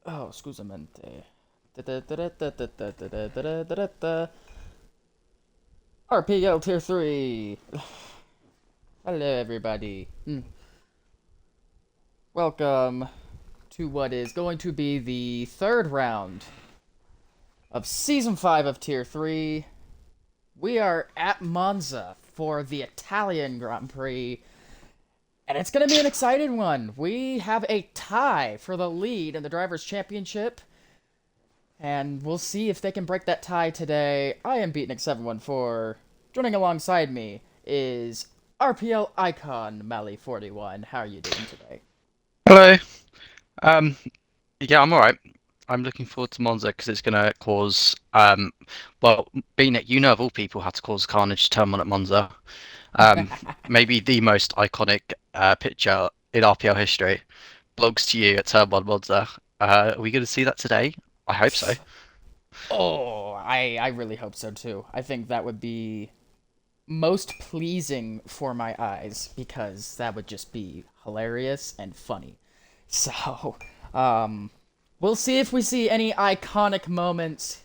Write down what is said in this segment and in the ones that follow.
Oh, scusamente. RPL Tier 3. Hello, everybody. Welcome to what is going to be the third round of Season 5 of Tier 3. We are at Monza for the Italian Grand Prix, and it's going to be an exciting one. We have a tie for the lead in the Drivers' Championship, and we'll see if they can break that tie today. I am Beatnik714. Joining alongside me is RPL icon Mally41. How are you doing today? Hello. Um, yeah, I'm all right. I'm looking forward to Monza because it's going to cause, well, being it, you know, of all people, had to cause carnage turn one at Monza. Um, Maybe the most iconic picture in RPL history belongs to you at turn one Monza. Are we going to see that today? I hope so. Oh, I really hope so too. I think that would be most pleasing for my eyes because that would just be hilarious and funny. So, um, we'll see if we see any iconic moments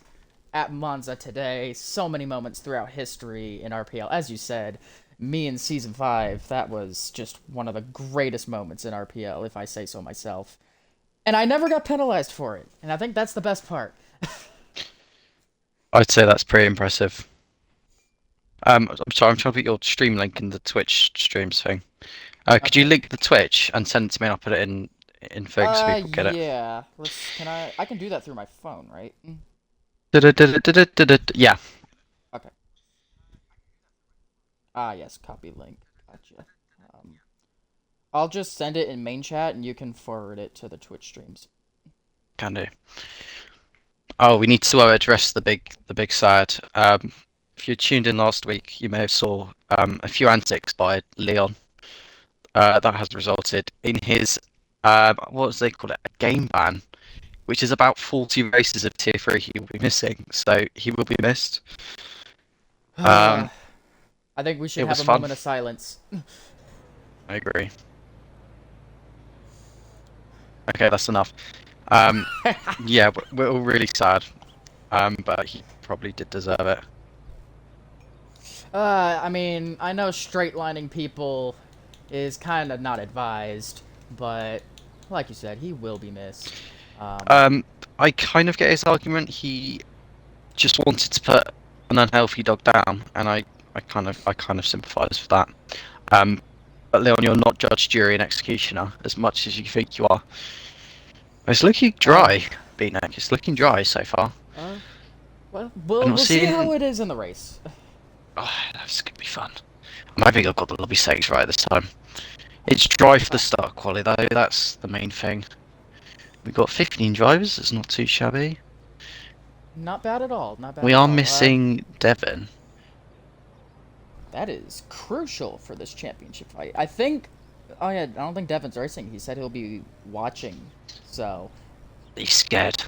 at Monza today. So many moments throughout history in RPL. As you said, me in Season 5, that was just one of the greatest moments in RPL, if I say so myself. And I never got penalized for it, and I think that's the best part. I'd say that's pretty impressive. I'm sorry, I'm trying to put your stream link in the Twitch streams thing. Could you Okay. link the Twitch and send it to me and I'll put it in thing so people get it? Yeah. I can do that through my phone, right? Yeah. Okay. Ah, yes, copy link. Gotcha. Um, I'll just send it in main chat and you can forward it to the Twitch streams. Can do. Oh, we need to address the big side. If you tuned in last week, you may have saw a few antics by Leon. That has resulted in his what was they call it, a game ban, which is about 40 races of Tier 3 he will be missing. So he will be missed. I Um, think we should it have was a fun. moment of silence. I agree. Okay, that's enough. Um, yeah, we're all really sad. But he probably did deserve it. I mean, I know straight lining people is kind of not advised, but like you said, he will be missed. Um, Um, I kind of get his argument. He just wanted to put an unhealthy dog down, and I kind of sympathise with that. Um, but Leon, you're not judge, jury, and executioner as much as you think you are. It's looking uh, dry, B-neck. It's looking dry so far. uh, well, I'm we'll not we'll see how seeing. it is in the race. Oh, that's gonna be fun. I'm hoping I've got the lobby settings right this time. It's dry for the Fine. start quality though. That's the main thing. We've got 15 drivers. It's not too shabby. Not bad at all. Not bad We at are all. missing Devon. That is crucial for this championship fight. I think. Oh yeah, I don't think Devin's racing. He said he'll be watching. So, He's scared.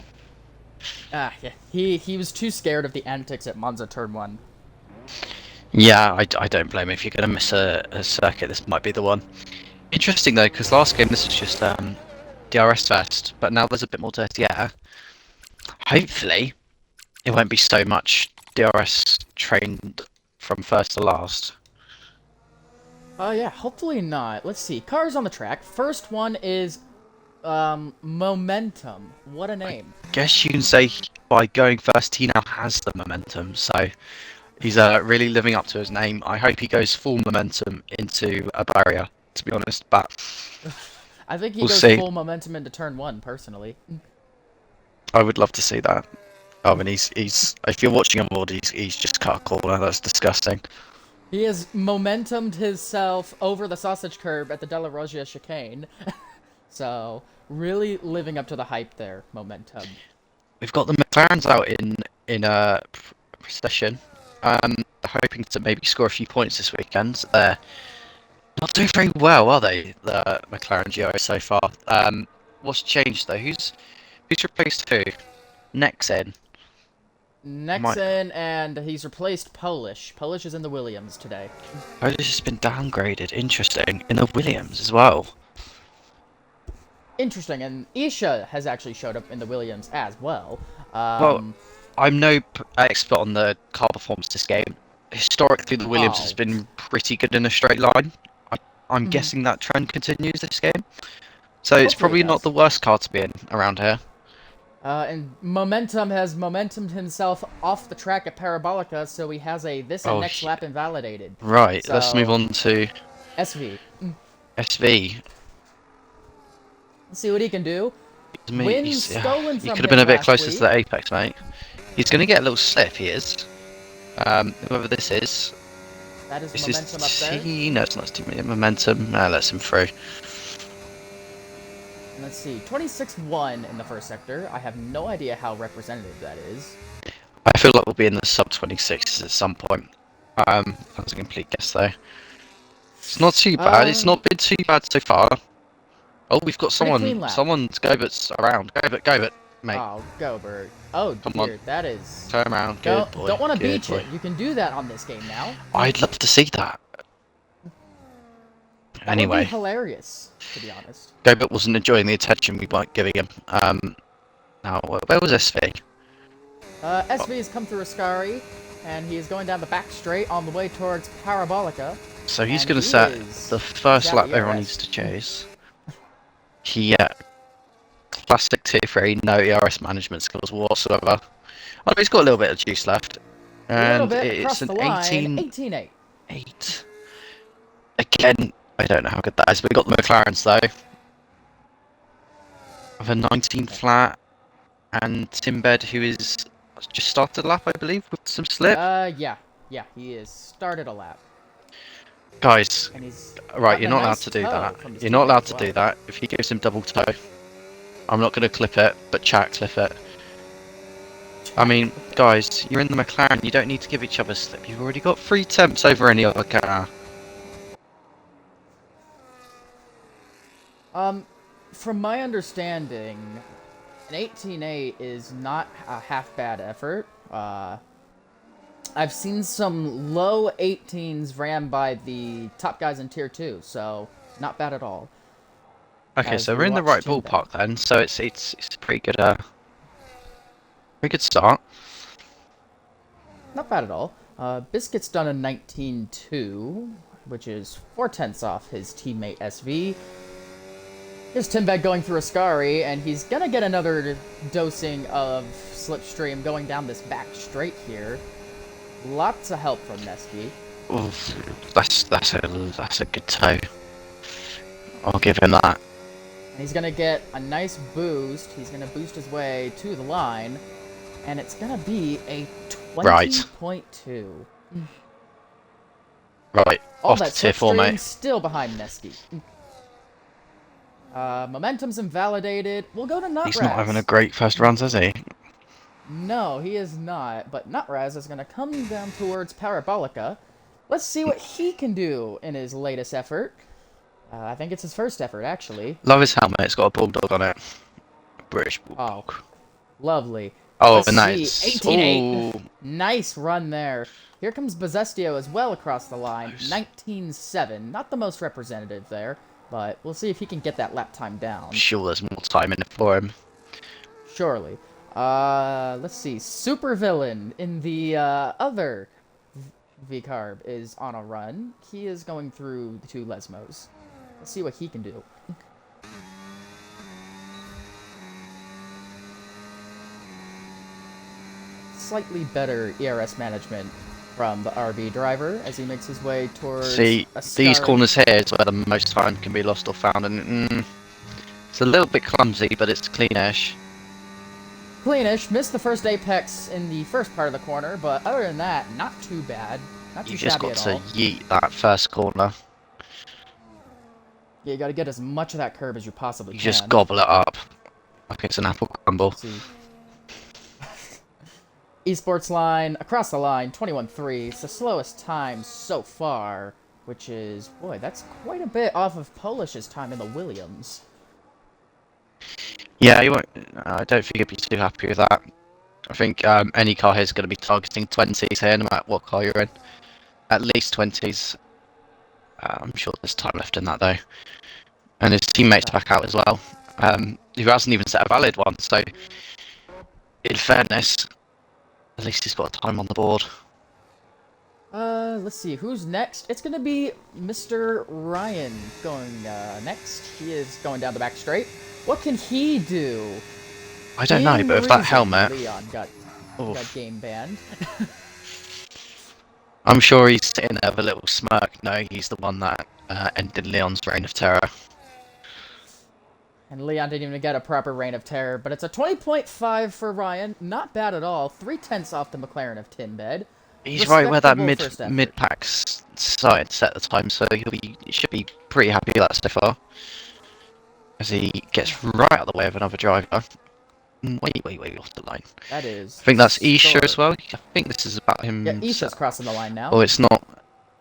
yeah, he was too scared of the antics at Monza Turn One. Yeah, I don't blame him. If you're going to miss a circuit, this might be the one. Interesting though, because last game this was just DRS fest, but now there's a bit more dirty air. Hopefully, it won't be so much DRS trained from first to last. Yeah, hopefully not. Let's see. Cars on the track. First one is Momentum. What a I name. guess you can say by going first, he now has the momentum, so he's really living up to his name. I hope he goes full momentum into a barrier, to be honest, but I think he we'll goes see. full momentum into Turn One, personally. I would love to see that. Oh, and he's if you're watching him, Lord, he's just cut a corner. That's disgusting. He has momentumed himself over the sausage curb at the Della Roggia chicane. So, really living up to the hype there, Momentum. We've got the McLarens out in a procession, hoping to maybe score a few points this weekend. They're not doing very well, are they? The McLaren Gio so far. What's changed though? Who's replaced who? Next in. Might Nexon, and he's replaced Polish. Polish is in the Williams today. Polish has been downgraded. Interesting in the Williams as well. Interesting, and Isha has actually showed up in the Williams as well. Well, Um, I'm no expert on the car performance this game. Historically, the Williams has oh, been pretty good in a straight line. I, I'm mhm. guessing that trend continues this game. So it's Hopefully it probably not the does. worst car to be in around here. And Momentum has momentumed himself off the track at Parabolica, so he has a this and Oh, next lap invalidated. right. Let's move So, on to SV. SV. Let's see what he can do. Win Yeah, stolen he from could have been a him bit last closer to week. the apex, mate. He's going to get a little slip. He is. Whoever this That is is this Momentum up there. team? No, it's not his team. Momentum. Lets him through. And let's see, 26-1 in the first sector. I have no idea how representative that is. I feel like we'll be in the sub 26s at some point. That was a complete guess though. It's not too bad. It's Um, not been too bad so far. Oh, we've got Pretty someone. clean lap. Someone's Gobert's around. Gobert, mate. Oh, Gobert. Oh Come on, dear, that is. turn around. Good boy. Don't want to Good beach boy. it. You can do that on this game now. I'd love to see that. That would be Anyway, hilarious, to be honest. Gobert wasn't enjoying the attention we weren't giving him. Now where was SV? SV has come through Ascari, and he is going down the back straight on the way towards Parabolica. So he's And going to he set is. the He's first out lap the everyone ERS. needs to chase. He classic tier 3, no ERS management skills whatsoever. Oh, he's got a little bit of juice left. A little And bit it's across an the line. 18-8. 18-8. Again, I don't know how good that is. We got the McLarens though. Of a 19 flat and Timbed, who is just started a lap, I believe, with some slip. Yeah. Yeah, he is. Started a lap. Guys, And he's right, gotten you're a not allowed nice to do toe that. from his You're not teammate allowed as to well. do that. If he gives him double toe, I'm not going to clip it, but chat clip it. I mean, guys, you're in the McLaren. You don't need to give each other slip. You've already got 3 temps over any other car. From my understanding, an 18-8 is not a half bad effort. I've seen some low 18s ran by the top guys in tier 2, so not bad at all. Okay, As so we we're in the watch right Team ballpark then. So it's a pretty good pretty good start. Not bad at all. Biscuit's done a 19-2, which is 4/10 off his teammate SV. Here's Timbed going through Ascari, and he's gonna get another dosing of Slipstream going down this back straight here. Lots of help from Nesky. Oof, that's a good toe. I'll give him that. And he's gonna get a nice boost. He's gonna boost his way to the line, and it's gonna be a Right, 20.2. right. All Off to that tier 4, Slipstream mate. still behind Nesky. Momentum's invalidated. We'll go to Nutraz. He's not having a great first round, is he? No, he is not. But Nutraz is going to come down towards Parabolica. Let's see what he can do in his latest effort. I think it's his first effort, actually. Love his helmet. It's got a bulldog on it. British Oh, bulldog. lovely. Oh, Let's and that see. is 18-8. ooh. Nice run there. Here comes Bezestio as well across the line. 19-7. Not the most representative there, but we'll see if he can get that lap time down. I'm sure there's more time in it for him. Surely. Let's see. Supervillain in the other V-Carb is on a run. He is going through the 2 Lesmos. Let's see what he can do. Slightly better ERS management from the RB driver as he makes his way towards See, a these star. corners here is where the most time can be lost or found, and it's a little bit clumsy, but it's cleanish. Cleanish, missed the first apex in the first part of the corner, but other than that, not too bad. Not too You just shabby got at to all. yeet that first corner. Yeah, you gotta get as much of that curb as you possibly You can. just gobble it up like it's an apple crumble. Let's see. Esports line, across the line, 21-3. It's the slowest time so far, which is, boy, that's quite a bit off of Polish's time in the Williams. Yeah, you won't, I don't think you'd be too happy with that. I think any car here is going to be targeting 20s here, no matter what car you're in. At least 20s. I'm sure there's time left in that though. And his teammates back out as well. who hasn't even set a valid one. So, in fairness, at least he's got a time on the board. Let's see, who's next? It's gonna be Mr. Ryan going next. He is going down the back straight. What can he do? I don't know, In but with that reason, helmet, Leon got oof, game banned. I'm sure he's sitting there with a little smirk. No, he's the one that ended Leon's reign of terror. And Leon didn't even get a proper reign of terror, but it's a 20.5 for Ryan. Not bad at all. 3/10 off the McLaren of Tinbed. He's right where that Respectable first effort. mid pack's started to set the time, so he should be pretty happy with that so far. As he gets right out of the way of another driver. Way off the line. That is. I think that's Isha as well. I think this is about him. Yeah, Isha's crossing the line now. Oh, it's not.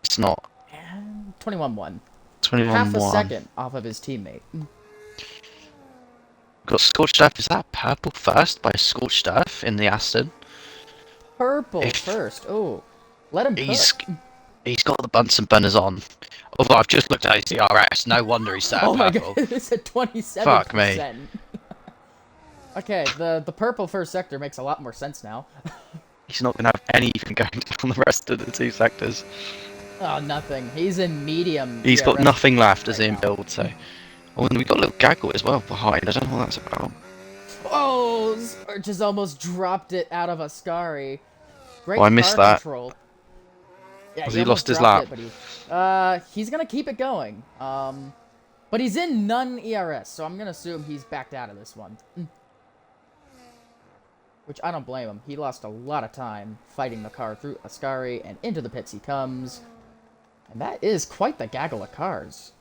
It's not. And 21-1. 21-1. Half a second off of his teammate. Got Scorched Earth. Is that purple first by Scorched Earth in the Aston? Purple first. Oh, let him cook. He's got the Bunsen burners on. Although I've just looked at his DRS. No wonder he's set Oh my purple. god, it's at 27%. Fuck me. Okay, the purple first sector makes a lot more sense now. He's not going to have anything going down the rest of the two sectors. Oh, nothing. He's in medium. He's got nothing left as in now. build, so... Oh, and we've got a little gaggle as well behind. I don't know what that's about. Oh, just almost dropped it out of Ascari. Great I missed car that. Control. Yeah, Has he lost his dropped lap? It, but he's gonna keep it going. But he's in none ERS, so I'm gonna assume he's backed out of this one. Which I don't blame him. He lost a lot of time fighting the car through Ascari, and into the pits he comes. And that is quite the gaggle of cars.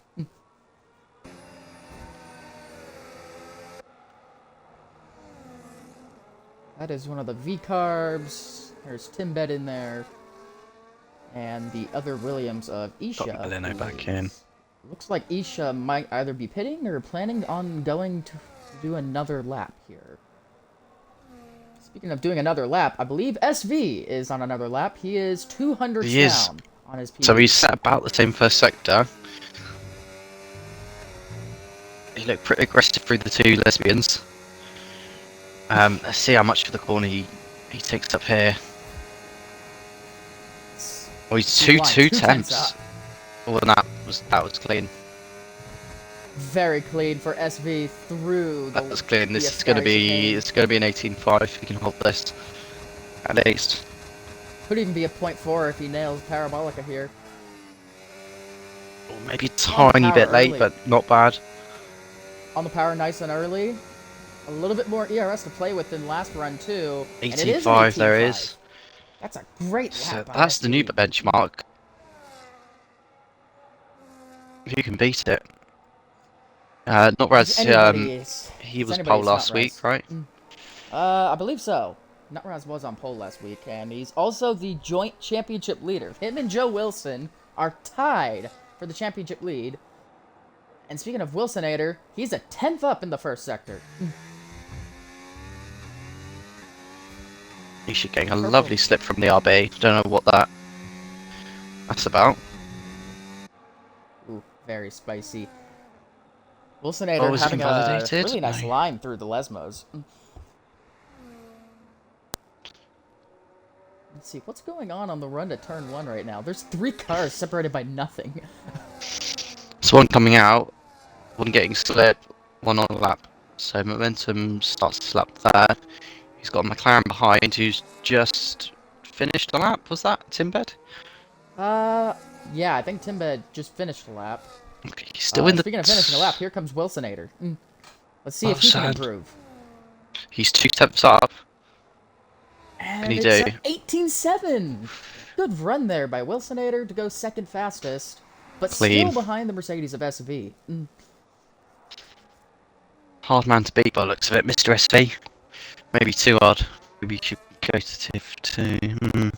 That is one of the V-carbs. There's Tinbed in there. And the other Williams of Isha. Got Leno back in. Looks like Isha might either be pitting or planning on going to do another lap here. Speaking of doing another lap, I believe SV is on another lap. He is 200 down on his PB. So he's set about the same first sector. He looked pretty aggressive through the two lesbians. Let's see how much of the corner he takes up here. Oh, he's two tenths. Oh, and that was clean. Very clean for SV through the... That was clean. This is going to be an 18.5 if he can hold this. At least. Could even be a 0.4 if he nails Parabolica here. Or maybe a tiny bit late, but not bad. On the power nice and early. A little bit more ERS to play with than last run too. 18.5 there is. That's a great lap. So that's the new benchmark. If you can beat it. Not Raz, he was pole last week, right? I believe so. Nutraz was on pole last week, and he's also the joint championship leader. Him and Joe Wilson are tied for the championship lead. And speaking of Wilsonator, he's a 10th up in the first sector. He should get a lovely slip from the RB. Don't know what that's about. Ooh, very spicy. Wilsonator having a really nice line through the Lesmos. Let's see, what's going on the run to turn 1 right now? There's 3 cars separated by nothing. There's one coming out, one getting slip, one on a lap. So momentum starts to slap there. He's got a McLaren behind who's just finished the lap. Was that Tinbed? Yeah, I think Tinbed just finished the lap. Okay, he's still in the... Speaking of finishing a lap, here comes Wilsonator. Let's see if he can improve. He's 2 tenths up. And it's 18.7! Good run there by Wilsonator to go second fastest, but still behind the Mercedes of SV. Hard man to beat by the looks of it, Mr. SV. Maybe too hard. Maybe you should go to Tiff 2.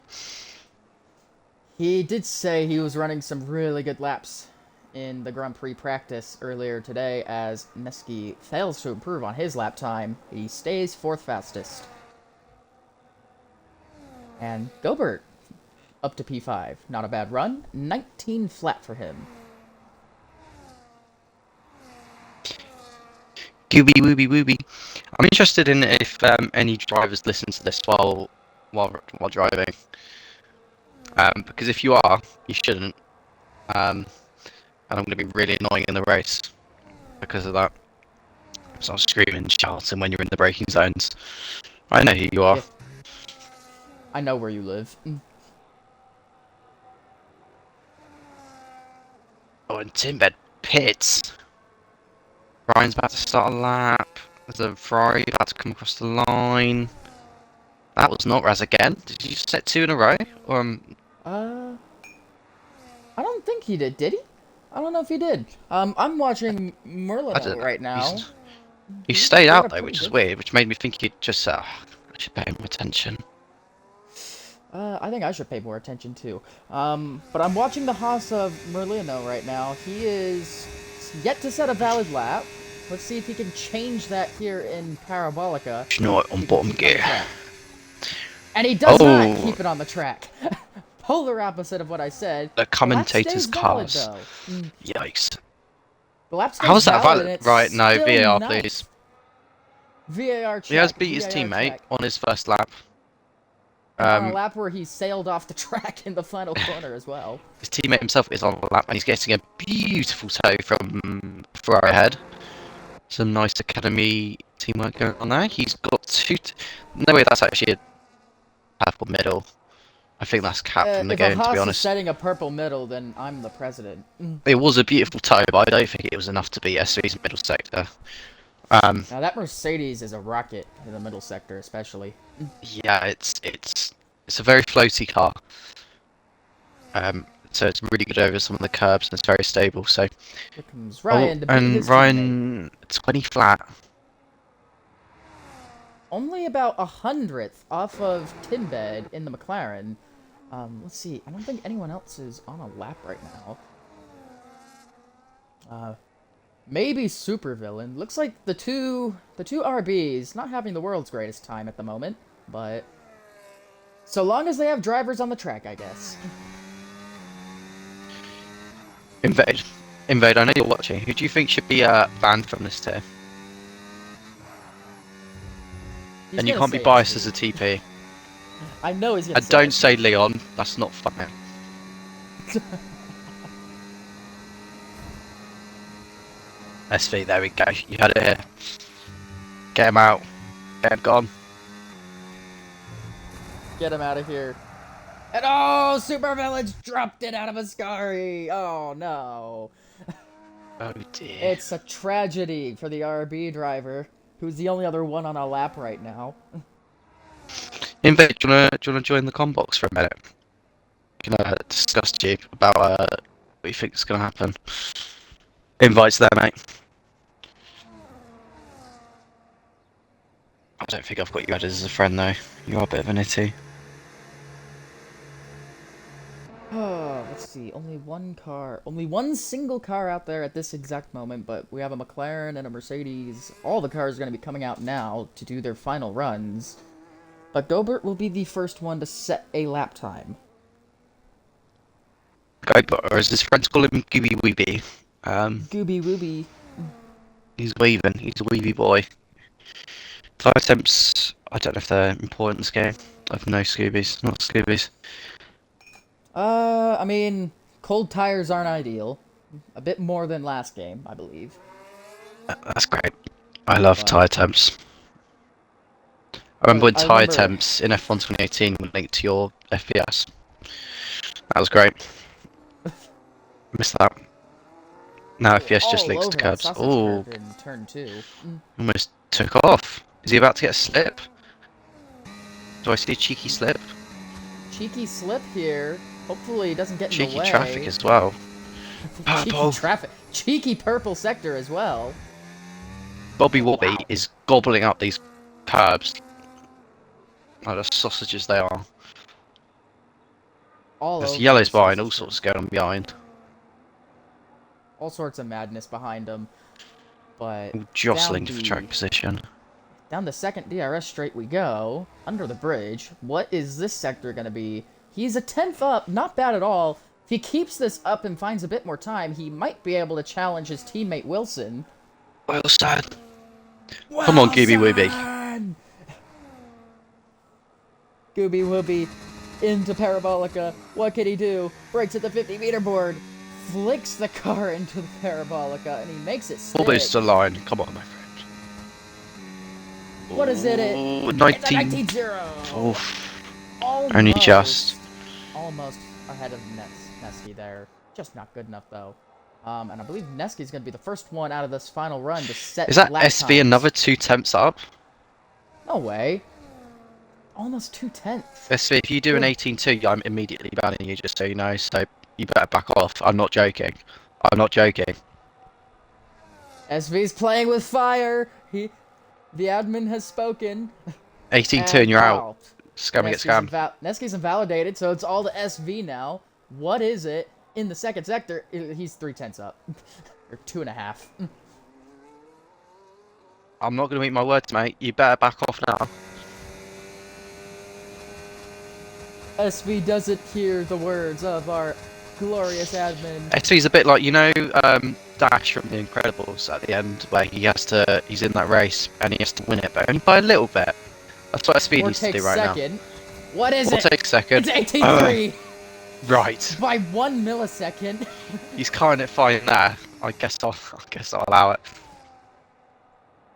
He did say he was running some really good laps in the Grand Prix practice earlier today as Neski fails to improve on his lap time. He stays 4th fastest. And Gobert up to P5. Not a bad run. 19 flat for him. Gooby wooby wooby. I'm interested in if any drivers listen to this while driving. Because if you are, you shouldn't. And I'm going to be really annoying in the race because of that. So I'm screaming, shouting when you're in the braking zones. I know who you are. Yeah, I know where you live. Oh, and Timbed pits. Ryan's about to start a lap. There's a Ferrari about to come across the line. That was not Raz again. Did you set two in a row? Or Uh, I don't think he did he? I don't know if he did. I'm watching I Merlino don't know. right now. He stayed He had out a though, pretty which is good. weird, which made me think he'd just. I should pay him attention. I think I should pay more attention too. But I'm watching the Haas of Merlino right now. He is yet to set a valid lap. Let's see if he can change that here in Parabolica. You know what? If On he can bottom keep it on the gear. track. And he does not Oh, keep it on the track. Polar opposite of what I said. the The lap commentator's stays valid cars. though. Yikes. The lap stays How's that valid and valid? it's Right, no, still VAR, please. ninth. VAR He has check. beat his VAR teammate check. on his first lap. And on a lap where he sailed off the track in the final corner as well. His teammate himself is on the lap, and he's getting a beautiful tow from Ferrari ahead. Some nice academy teamwork going on there. He's got two. No way, that's actually a purple medal. I think that's cap from the If a game, to be Haas is honest. setting a purple middle, then I'm the president. It was a beautiful tow, but I don't think it was enough to beat SV's middle sector. Um, Now that Mercedes is a rocket in the middle sector, especially. yeah, it's a very floaty car. So it's really good over some of the curbs and it's very stable. So, Here comes Ryan to beat and his teammate. Ryan 20 flat. Only about 100th off of Tinbed in the McLaren. Let's see. I don't think anyone else is on a lap right now. Maybe Supervillain. Looks like the two RBs not having the world's greatest time at the moment, but so long as they have drivers on the track, I guess. Invade. Invade, I know you're watching. Who do you think should be banned from this tier? He's And you gonna can't be say biased SV. as a TP. I know he's gonna And say don't SV. say Leon, that's not funny. SV, there we go. You had it here. Get him out. Get him gone. Get him out of here. And oh, Supervillain's dropped it out of Ascari. Oh no. Oh dear. It's a tragedy for the RB driver, who's the only other one on a lap right now. Invade, do you wanna join the com box for a minute? Can I discuss to you about what you think is gonna happen? Invites there, mate. I don't think I've got you added as a friend though. You are a bit of a nitty. Oh, let's see. Only one single car out there at this exact moment, but we have a McLaren and a Mercedes. All the cars are going to be coming out now to do their final runs. But Gobert will be the first one to set a lap time. Go, or as his friends call him, Gooby Weeby. Gooby Wooby. He's weaving. He's a weavy boy. Fire attempts, I don't know if they're important in this game. I've no Scoobies, not Scoobies. I mean, cold tires aren't ideal. A bit more than last game, I believe. That's great. I love But, tyre attempts. I remember when I tyre remember attempts in F1 2018 were linked to your FPS. That was great. Missed that. Now FPS just all links to over that curbs. sausage Oh, curve in turn 2. almost took off. Is he about to get a slip? Do I see a cheeky slip? Cheeky slip here. Hopefully he doesn't get in the Cheeky way. traffic as well. Cheeky Purple. traffic. Cheeky purple sector as well. Bobby Wobby Wow. is gobbling up these curbs. Like the sausages they are. All There's over yellows the behind, all sausage sorts curve. going on behind. All sorts of madness behind him. But All jostling down for the, track position. down the second DRS straight we go. Under the bridge. What is this sector going to be? He's a 10th up. Not bad at all. If he keeps this up and finds a bit more time, he might be able to challenge his teammate Wilson. Well said. Come on, Gooby Wooby. Wilson! Gooby Wooby into Parabolica. What can he do? Breaks at the 50-meter board. Flicks the car into the Parabolica, and he makes it stick. Almost the line. Come on, my friend. What is it? Ooh, It's a 19. 19-0. Oof. Almost. Only just. Almost ahead of Neski there. Just not good enough, though. And I believe Neski's going to be the first one out of this final run to set Is that lap SV times. another 2/10 up? No way. Almost 2/10. SV, if you do an 18.2, I'm immediately banning you, just so you know. So you better back off. I'm not joking. I'm not joking. SV's playing with fire. The admin has spoken. 18.2 and you're out. Wow. Scam get scammed. Neski's invalidated, so it's all to SV now. What is it in the second sector? He's 3/10 up, or 2.5. I'm not going to eat my words, mate. You better back off now. SV doesn't hear the words of our glorious admin. SV's a bit like, you know, Dash from The Incredibles at the end, where he's in that race and he has to win it, but only by a little bit. That's what SV needs to do right second. What is now. it? Or take second. It's 18-3. Right. By 1 millisecond. He's kind of fine there. I guess I'll allow it.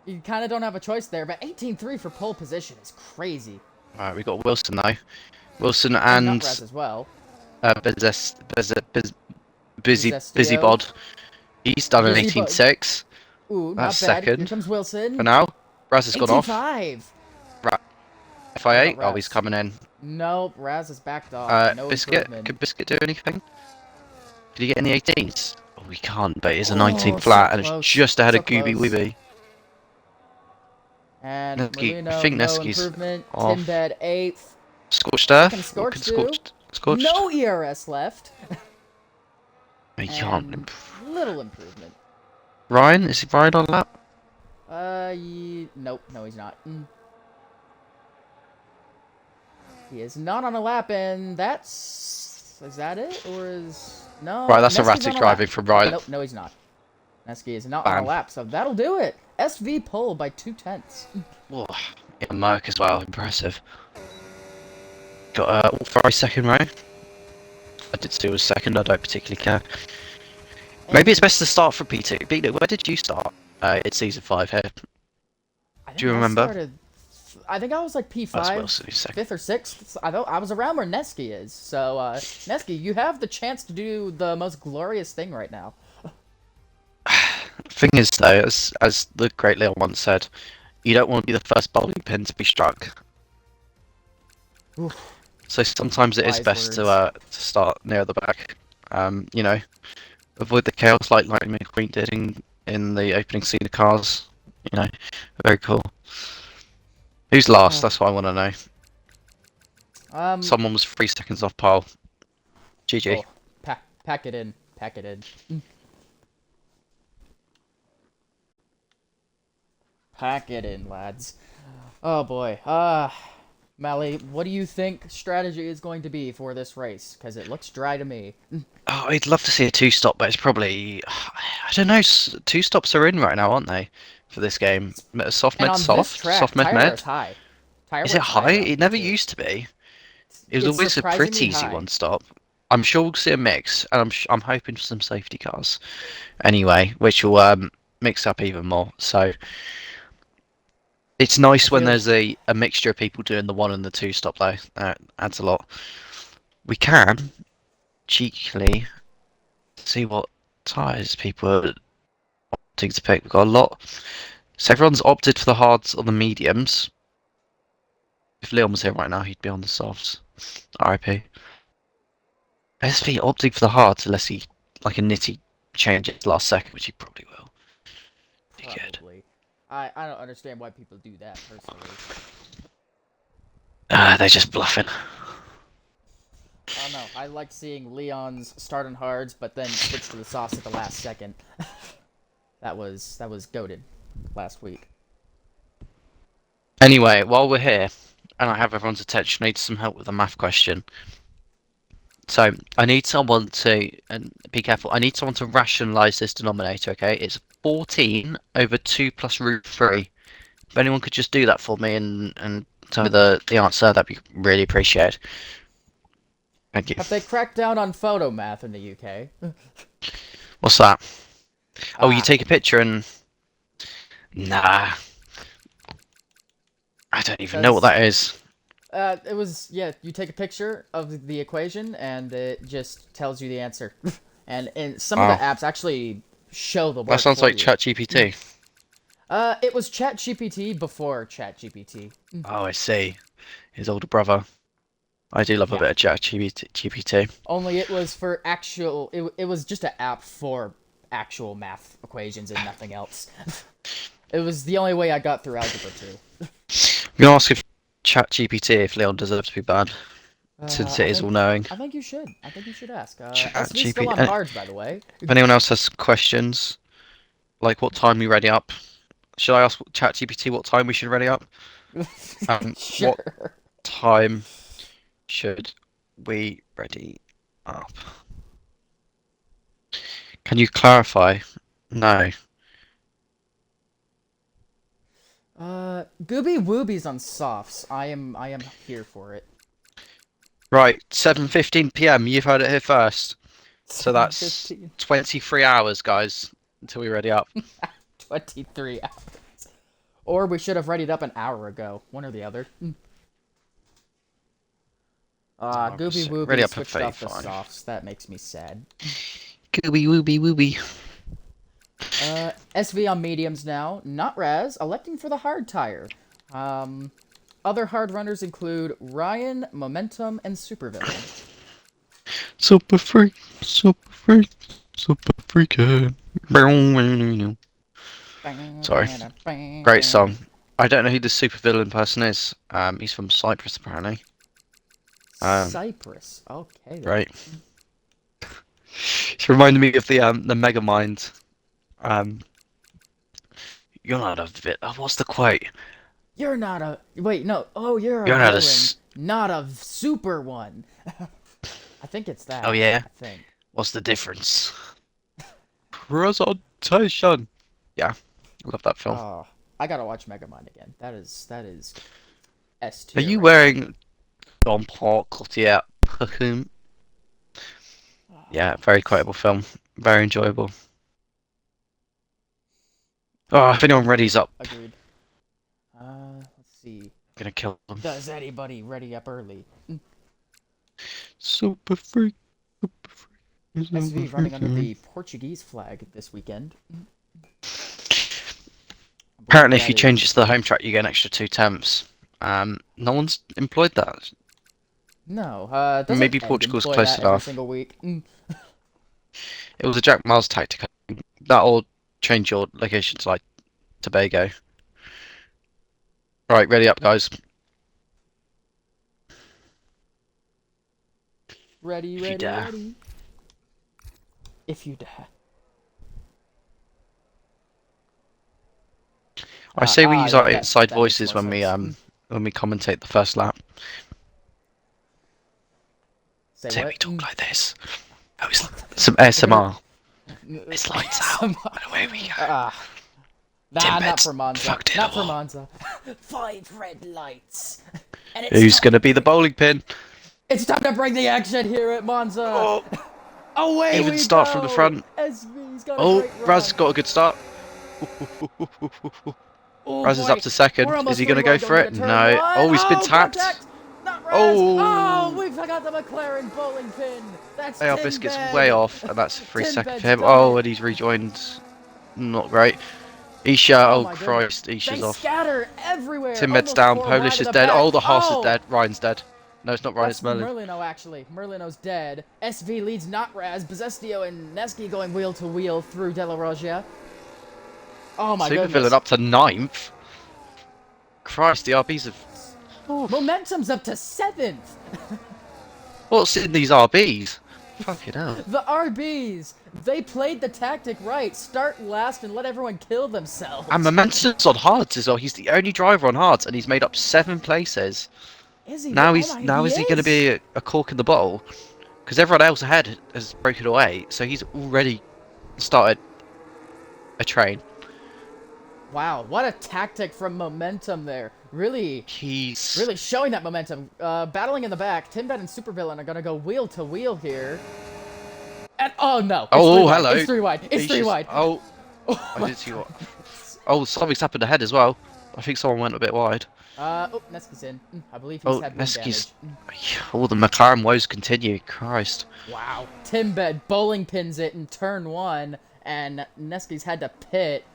You kind of don't have a choice there, but 18-3 for pole position is crazy. Right, we got Wilson though. Wilson and Nutraz as well. Busybod. He's done an 18.6. Ooh, That's not bad. second. Here comes Wilson. For now, Raz has gone off. 18-5. Right. FI8. Raz. Oh, he's coming in. Nope, Raz has backed off. No Biscuit. improvement. Could Biscuit do anything? Did he get any 18s? Oh, he can't, but it's a Oh, 19 so flat, and close. it's just ahead So of Gooby close. Wooby. And Neski- Marino, I think no Neski's improvement. off. Timbed 8th. Scorched Earth. Can Scorched Scorched. No ERS left. He can't And improve. little improvement. Ryan? Is he Ryan on that? Nope. No, he's not. He is not on a lap, and that's... Is that it? Or is... No. Right, that's Neski's erratic on a driving lap. from Ryan. Nope, no, he's not. Neski is not on Bam. a lap, so that'll do it. SV pole by 2/10. Oh, yeah, Merc as well. Impressive. Got Ferrari second row. I did still was second. I don't particularly care. Maybe it's best to start from P2. Beat, where did you start? It's season 5 here. Do you remember? I think I was like P5, That's Wilson, who's second. 5th or 6th. I was around where Neski is. So, Neski, you have the chance to do the most glorious thing right now. Thing is, though, as the great Leon once said, you don't want to be the first bowling pin to be struck. Oof. So sometimes it is Wise best words. to start near the back. You know, avoid the chaos like Lightning McQueen did in the opening scene of Cars. You know, very cool. Who's last? That's what I want to know. Someone was 3 seconds off pole. GG. Oh, pack it in. Pack it in. Pack it in, lads. Oh boy. Mally, what do you think strategy is going to be for this race? Because it looks dry to me. Oh, I'd love to see a 2-stop, but it's probably... I don't know, 2 stops are in right now, aren't they? For this game. Soft mid, soft? Soft mid, mid? High. Is it high? It never used to be. It was always a pretty easy high. 1-stop. I'm sure we'll see a mix, and I'm hoping for some safety cars. Anyway, which will mix up even more. So it's nice when there's a mixture of people doing the 1 and the 2 stop though. That adds a lot. We can cheekily see what tyres people are opting to pick. We've got a lot. So everyone's opted for the hards or the mediums. If Leon was here right now, he'd be on the softs. RIP. SV opting for the hards unless he, like a nitty, change it last second, which he probably will. Be good. Probably. I don't understand why people do that, personally. They're just bluffing. I don't know. I like seeing Leon's start on hards, but then switch to the softs at the last second. that was goated last week. Anyway, while we're here, and I have everyone's attention, I need some help with a math question. So, I need someone to, and be careful, I need someone to rationalise this denominator, okay? It's 14 over 2 plus root 3. If anyone could just do that for me and tell me the answer, that'd be really appreciated. Thank you. Have they cracked down on photo math in the UK? What's that? Oh, you Ah, take a picture and nah, I don't even know what because that is. it was, yeah, you take a picture of the equation and it just tells you the answer. And some of the Oh, apps actually show the that work sounds for like you. ChatGPT. It was ChatGPT before ChatGPT. Oh, I see. His older brother. I do love a Yeah. bit of ChatGPT. Only it was for actual. It was just an app for actual math equations and nothing else. It was the only way I got through algebra 2. I'm gonna ask if ChatGPT if Leon deserves to be banned, since it I is think all knowing. I think you should. I think you should ask. SV still ChatGPT. on hards, by the way. If anyone else has questions, like what time we ready up, should I ask ChatGPT what time we should ready up? What Sure. time should we ready up? Can you clarify? No. Gooby Woobies on softs. I am here for it. Right, 7:15 p.m. You've heard it here first. So that's 7:15. 23 hours, guys, until we ready up. 23 hours. Or we should have readied up an hour ago. One or the other. Gooby Ready Wooby up at switched off the 35. softs. That makes me sad. Gooby wooby wooby. SV on mediums now. Not Raz, electing for the hard tire. Other hard runners include Ryan, Momentum, and Supervillain. Super freak, super freak, super freaking. Sorry. Great song. I don't know who the supervillain person is. He's from Cyprus apparently. Cyprus. Okay then. Right. It reminded me of the Megamind. Um, you're not a bit. Oh, what's the quote? You're not a. Wait, no. Oh, you're a You're not a. villain, not a super one. I think it's Oh that. yeah. I think. What's the difference? Presentation. Yeah, I love that film. Oh, I gotta watch Megamind again. That is S Are tier you right there. wearing Don Park? Yeah. Yeah, very quotable film. Very enjoyable. Oh, if anyone Agreed. ready's up, Agreed. Let's see. I'm gonna kill them. Does anybody ready up early? Super freak. Super freak. Super SV running under freak. the Portuguese flag this weekend. I believe Apparently, if that you change it is. to the home track, you get an extra 2 temps. No one's employed that. No, doesn't Maybe Ed Portugal's employ close that every enough. single week? It was a Jack Miles tactic. That'll change your location to like Tobago. Right, ready up, guys. Ready, If you ready, dare. ready. If you dare. I say we use our Yeah, inside that makes voices more sense. when we commentate the first lap. Say Say we what? talk like this. Oh, it's some ASMR. It's lights out Some- and away we go. Nah, not Timbits for Monza. fucked it Not for all. Monza. 5 red lights. And Who's gonna be the bowling pin? It's time to bring the action here at Monza. Oh, Away even we start go. from the front. SV's got a Oh, great run. Raz got a good start. Oh Raz is boy. up to second. We're Is almost he three gonna go wide for going it? into turn No. one. Oh, he's been tapped. Contact. Not Raz. Oh, We forgot the McLaren bowling pin. That's our Tin biscuit's Bed. way off, and that's a free Tin second Bed's for him. done Oh, it. and he's rejoined. Not great. Isha, Oh oh my goodness. Christ, Isha's They off. scatter everywhere. Timbet's Almost down, 4 wide Polish of is the dead. back. Oh, the Haas is Oh. dead. Ryan's dead. No, it's not Ryan, That's it's Merlin. Merlino, actually. Merlino's dead. SV leads not Raz. Bezestio and Neski going wheel to wheel through De La Rogia. Oh my Supervillain goodness. up to 9th. Christ, the RBs have... Oh, Momentum's up to 7th. what's in these RBs? Fucking hell. The RBs, they played the tactic right. Start last and let everyone kill themselves. And Momentum's on hards as well. He's the only driver on hards, and he's made up 7 places. Is he? Now Oh he's my, now he is he going to is. be a cork in the bottle? Because everyone else ahead has broken away, so he's already started a train. Wow, what a tactic from Momentum there. Really, He's... really showing that momentum. Battling in the back, Timbet and Supervillain are gonna go wheel to wheel here. And, oh no, it's three Oh, wide. hello. It's three wide. It's He's three just... wide. Oh, Oh I my did see what... goodness. Oh, something's happened ahead as well. I think someone went a bit wide. Oh, Neski's in. I believe he's Oh, had wind Neski's... damage. Oh, the McLaren woes continue. Christ. Wow. Timbet bowling pins it in turn 1, and Neski's had to pit.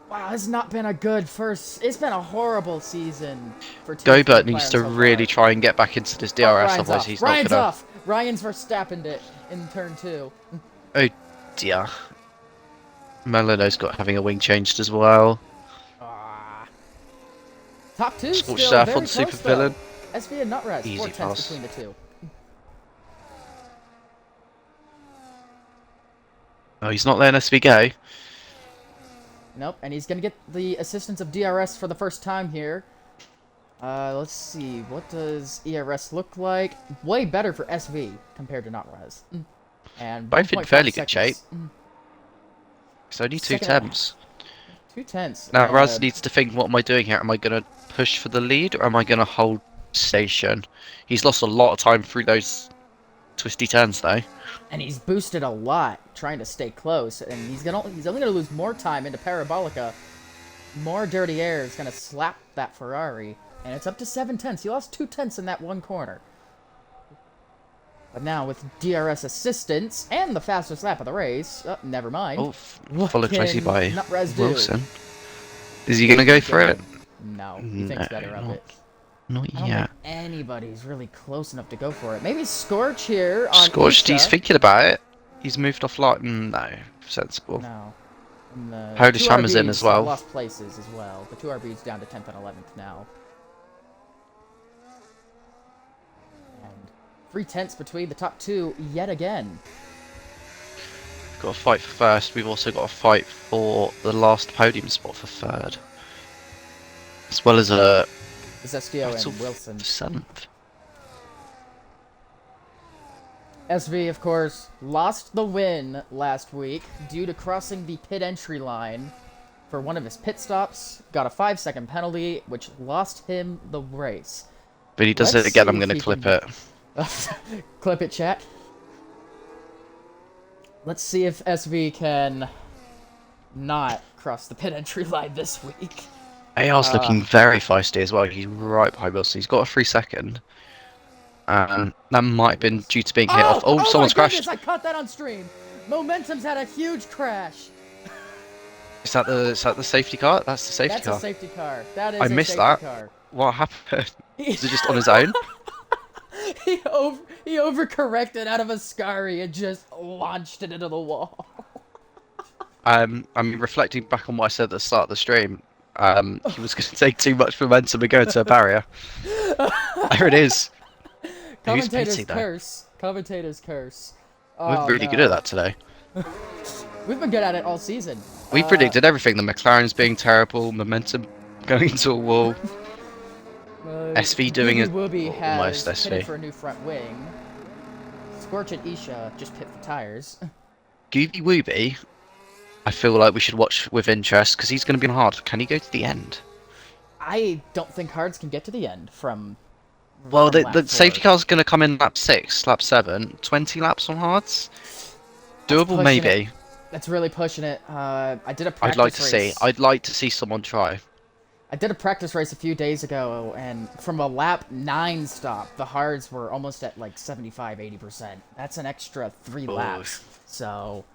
Wow, it's not been a good first... It's been a horrible season for Gobert McLaren needs to so really far. try and get back into this Oh, DRS, Ryan's otherwise off. he's Ryan's not gonna... off. Ryan's Verstappened it in turn 2. Oh, dear. Melano's got having a wing changed as well. Ah. Top 2 Scorch still Surf very on close, Supervillain. though. SV and Nutrez, Easy 4/10 pass. between the two. Oh, he's not letting SB go. Nope, and he's gonna get the assistance of DRS for the first time here. Let's see, what does ERS look like? Way better for SV compared to Nutrez. And Both in 1.5 fairly good shape. seconds. It's only two Second- temps. 2/10. Now Raz needs to think, what am I doing here? Am I going to push for the lead or am I going to hold station? He's lost a lot of time through those twisty turns though. And he's boosted a lot trying to stay close, and he's only gonna lose more time into Parabolica. More dirty air is gonna slap that Ferrari, and it's up to 7/10. He lost 2/10 in that one corner. But now with DRS assistance and the fastest lap of the race, never mind. Oh, What followed closely can by Nutrez do? Wilson. Is he going to go for it? No, he thinks better of No, it. Not I don't yet. think anybody's really close enough to go for it. Maybe Scorch here on Scorched, he's Isha. thinking about it. He's moved off like, no, sensible. No. And the Polish two Hammer's in RBs as well. have lost places as well. The 2 RBs down to 10th and 11th now. And 3/10 between the top 2 yet again. Got a fight for first. We've also got a fight for the last podium spot for third. As well as a Zestio battle and Wilson. for seventh. SV, of course, lost the win last week due to crossing the pit entry line for one of his pit stops. Got a 5-second penalty, which lost him the race. But he does Let's it again, see I'm if going to he clip can- it. Clip it, chat. Let's see if SV can not cross the pit entry line this week. AR's looking very feisty as well. He's right behind Wilson. He's got a 3-second. That might have been due to being hit off. Oh, someone's my crashed. goodness, I caught that on stream. Momentum's had a huge crash. Is that the safety car? That's the safety That's car. a safety car. That is I a missed safety that. car. What happened? Is it just on his own? he overcorrected out of a scurry and just launched it into the wall. I mean, reflecting back on what I said at the start of the stream, he was going to take too much momentum and go into a barrier. There it is. Who's Commentator's pitty, though? curse. Commentator's curse. We're Oh, really no. good at that today. We've been good at it all season. We predicted everything. The McLaren's being terrible, momentum going into a wall. SV doing it Wooby has almost pitted SV. for a new front wing. Scorch and Isha just pit for tires. Gooby Wooby, I feel like we should watch with interest because he's going to be on hard. Can he go to the end? I don't think Hards can get to the end from. Well, from the lap 4. safety car's going to come in lap 6, lap 7, 20 laps on hards. Doable, pushing maybe. That's really pushing it. I did a practice I'd like to race. see. I'd like to see someone try. I did a practice race a few days ago, and from a lap 9 stop, the hards were almost at like 75-80%. That's an extra 3 Ooh. laps. So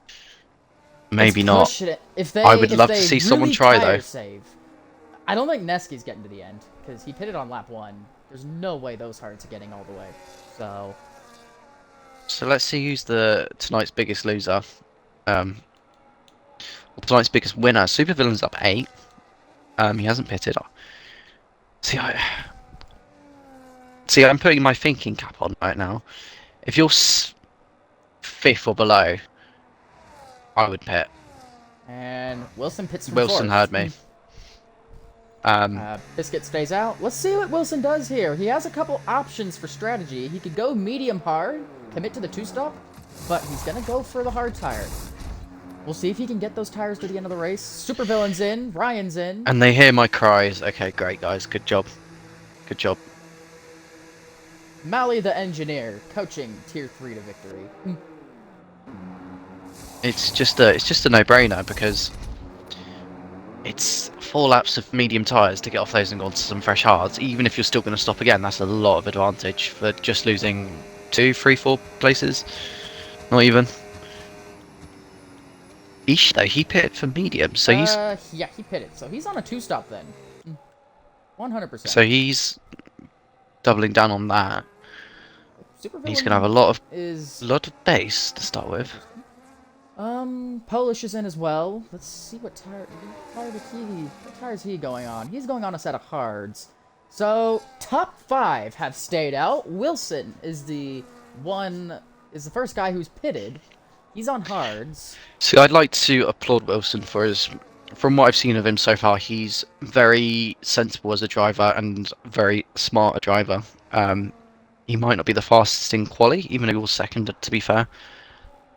Maybe it's not. pushing it. If they, I would if love to they see someone really try, tire though. Save, I don't think Neski's getting to the end because he pitted on lap 1. There's no way those hards are getting all the way. So let's see who's tonight's biggest loser. Well, tonight's biggest winner. Supervillain's up 8. He hasn't pitted. See, I'm putting my thinking cap on right now. If you're 5th or below, I would pit. And Wilson pits from Wilson 4th. heard me. Biscuit stays out. Let's see what Wilson does here. He has a couple options for strategy. He could go medium hard, commit to the 2-stop, but he's going to go for the hard tire. We'll see if he can get those tires to the end of the race. Supervillain's in. Ryan's in. And they hear my cries. Okay, great, guys. Good job. Good job. Mally the engineer, coaching Tier 3 to victory. It's just a no-brainer because it's 4 laps of medium tyres to get off those and go onto some fresh hards. Even if you're still going to stop again, that's a lot of advantage for just losing 2, 3, 4 places. Not even. Ish though, he pitted for medium, so he's Yeah, he pitted. So he's on a 2-stop then. 100%. so he's doubling down on that. He's gonna have Supervillain a lot is of base to start with. interesting. Polish is in as well. Let's see what tire is he going on? He's going on a set of hards. So top 5 have stayed out. Wilson is the first guy who's pitted. He's on hards. So I'd like to applaud Wilson for his. From what I've seen of him so far, he's very sensible as a driver and very smart a driver. He might not be the fastest in quali, even though he was second, to be fair.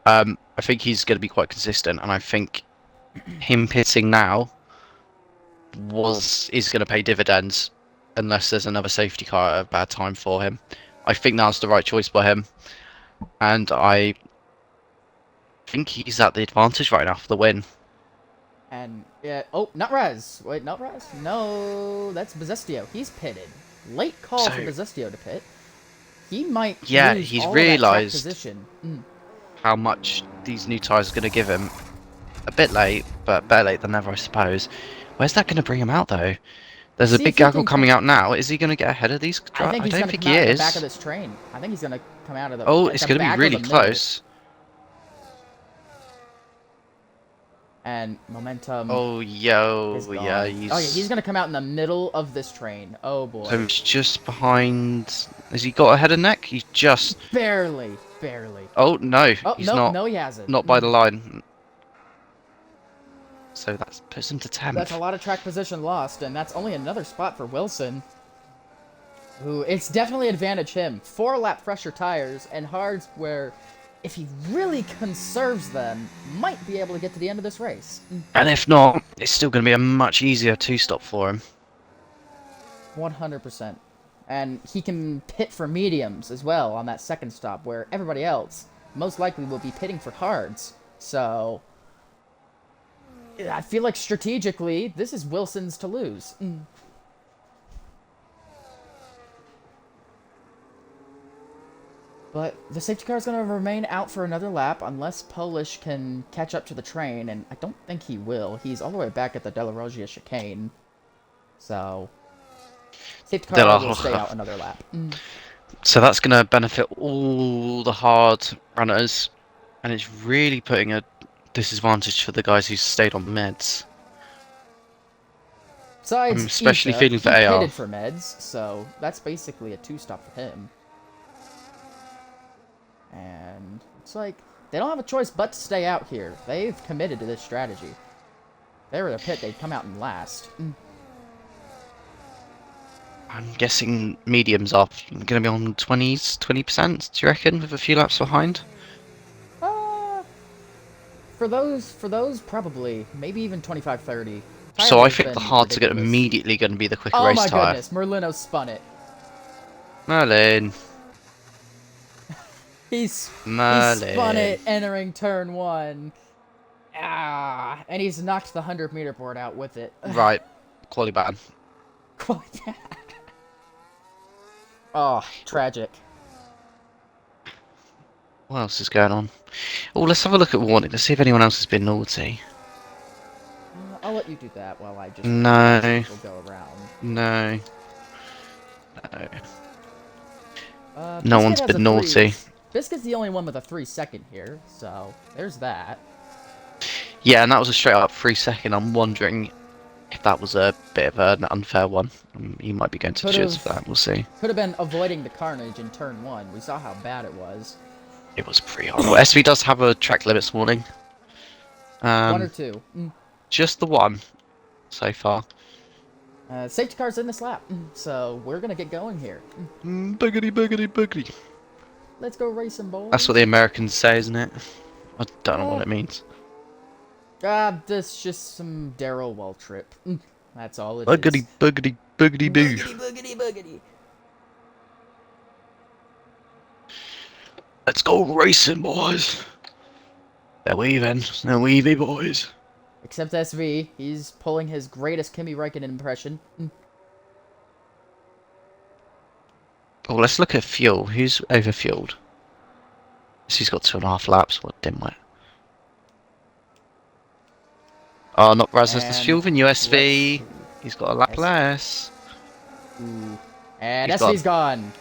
I think he's going to be quite consistent, and I think him pitting now is going to pay dividends unless there's another safety car at a bad time for him. I think that's the right choice by him, and I think he's at the advantage right now for the win. And yeah, oh, not Raz. Wait, not Raz? No, that's Bezestio. He's pitted. Late call So- for Bezestio to pit. He might Yeah, lose he's all of that track realised position. How much these new tyres are going to give him. A bit late, but better late than never, I suppose. Where's that going to bring him out, though? There's a See big if he gaggle can coming out now. Is he going to get ahead of these? I think he's don't gonna think come he out of the is. back of this train. I think he's gonna come out of the. Oh, at it's the going to be back of really the middle. close. And momentum. Oh, is yo, gone. yeah, Oh yeah, he's gonna come out in the middle of this train. Oh boy. So he's just behind. Has he got ahead of neck? He's just. Barely. Oh no, Oh he's no, not. no, he hasn't. Not by the line. So that puts him to 10th. That's a lot of track position lost, and that's only another spot for Wilson. Who, it's definitely advantage him. 4-lap fresher tires and hards where, if he really conserves them, might be able to get to the end of this race. And if not, it's still going to be a much easier 2-stop for him. 100%. And he can pit for mediums as well on that second stop, where everybody else most likely will be pitting for hards. So, I feel like strategically, this is Wilson's to lose. But the safety car is going to remain out for another lap unless Polish can catch up to the train, and I don't think he will. He's all the way back at the Della Roggia chicane. So, safety car will stay out another lap. So that's going to benefit all the hard runners, and it's really putting a disadvantage for the guys who stayed on meds. Besides, I'm especially Ika, feeling for he AR. pitted for meds, so that's basically a 2-stop for him. And it's like they don't have a choice but to stay out here. They've committed to this strategy. If they were the pit, they'd come out in last. I'm guessing mediums are going to be on 20%, do you reckon, with a few laps behind? For those, probably. Maybe even 25-30. So I think the hards are immediately going to be the quicker Oh race my tyre. goodness, Merlino spun it. Merlin. He spun it entering turn 1. And he's knocked the 100-meter board out with it. Right, quality bad. Quite bad. Oh, tragic. What else is going on? Oh, let's have a look at warning. Let's see if anyone else has been naughty. I'll let you do that while I just No. will go around. No. No Biscuit one's has been a naughty. 3. Biscuit's the only one with a 3-second here, so there's that. Yeah, and that was a straight up 3-second. I'm wondering if that was a bit of an unfair one. He might be going to judge for that. We'll see. Could have been avoiding the carnage in turn 1. We saw how bad it was. It was pretty horrible. SV does have a track limits warning. 1 or 2. Just the one so far. Safety car's in this lap, so we're gonna get going here. Boogity, boogity, boogity. Let's go racing, boys. That's what the Americans say, isn't it? I don't know what it means. This is just some Daryl Waltrip. That's all it is. Buggity, buggity, buggity boo. Boogity, boogity, boogity. Let's go racing, boys. They're weaving. They're weavy, boys. Except SV, he's pulling his greatest Kimi Räikkönen impression. Oh, let's look at fuel. Who's overfueled? He's got 2.5 laps. What dimwit? Oh, not Raz has this And fuel than USV. let's He's got a lap S less. Ooh. And He's SV's gone.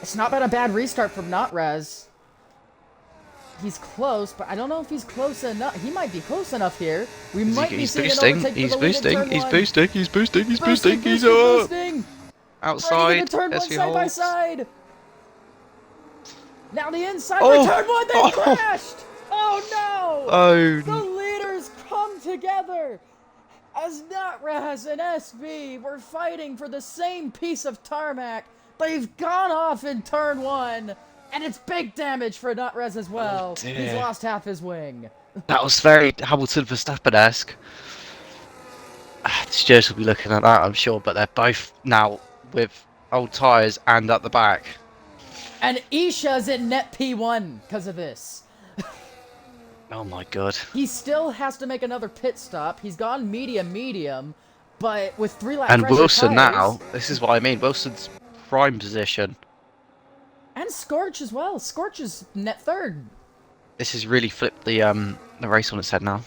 It's not been a bad restart from Notraz. He's close, but I don't know if he's close enough. He might be close enough here. We might be He's seeing an boosting. overtake He's for the lead in boosting. turn He's one. boosting. He's boosting. He's Boosting, boosting. He's boosting, up. boosting. Outside. Running into turn one SV side by holds. side. Now the inside Oh. for turn one. They Oh. crashed. Oh no! Oh. The leaders come together as Notraz and SV were fighting for the same piece of tarmac. They've gone off in turn one, and it's big damage for Notraz as well. Oh, dear. He's lost half his wing. That was very Hamilton Verstappen-esque. Steers will be looking at that, I'm sure, but they're both now with old tyres and at the back. And Isha's in net P1 because of this. Oh my god. He still has to make another pit stop. He's gone medium, but with 3 lap And fresher Wilson tires, now, this is what I mean, Wilson's prime position. and Scorch as well. Scorch is net third. This has really flipped the race on its head now.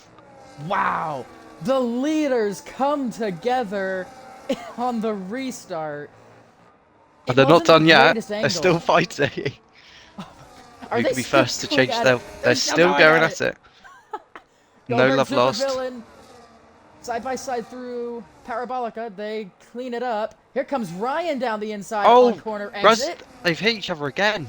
Wow, the leaders come together on the restart. But they're not wasn't the done yet. greatest They're angle. still fighting. Are Who they could be still first to going change at their... it? They're still going at it. No Goldberg love lost. Supervillain. Side by side through Parabolica, they clean it up. Here comes Ryan down the inside Oh, on corner Raz, exit. they've hit each other again.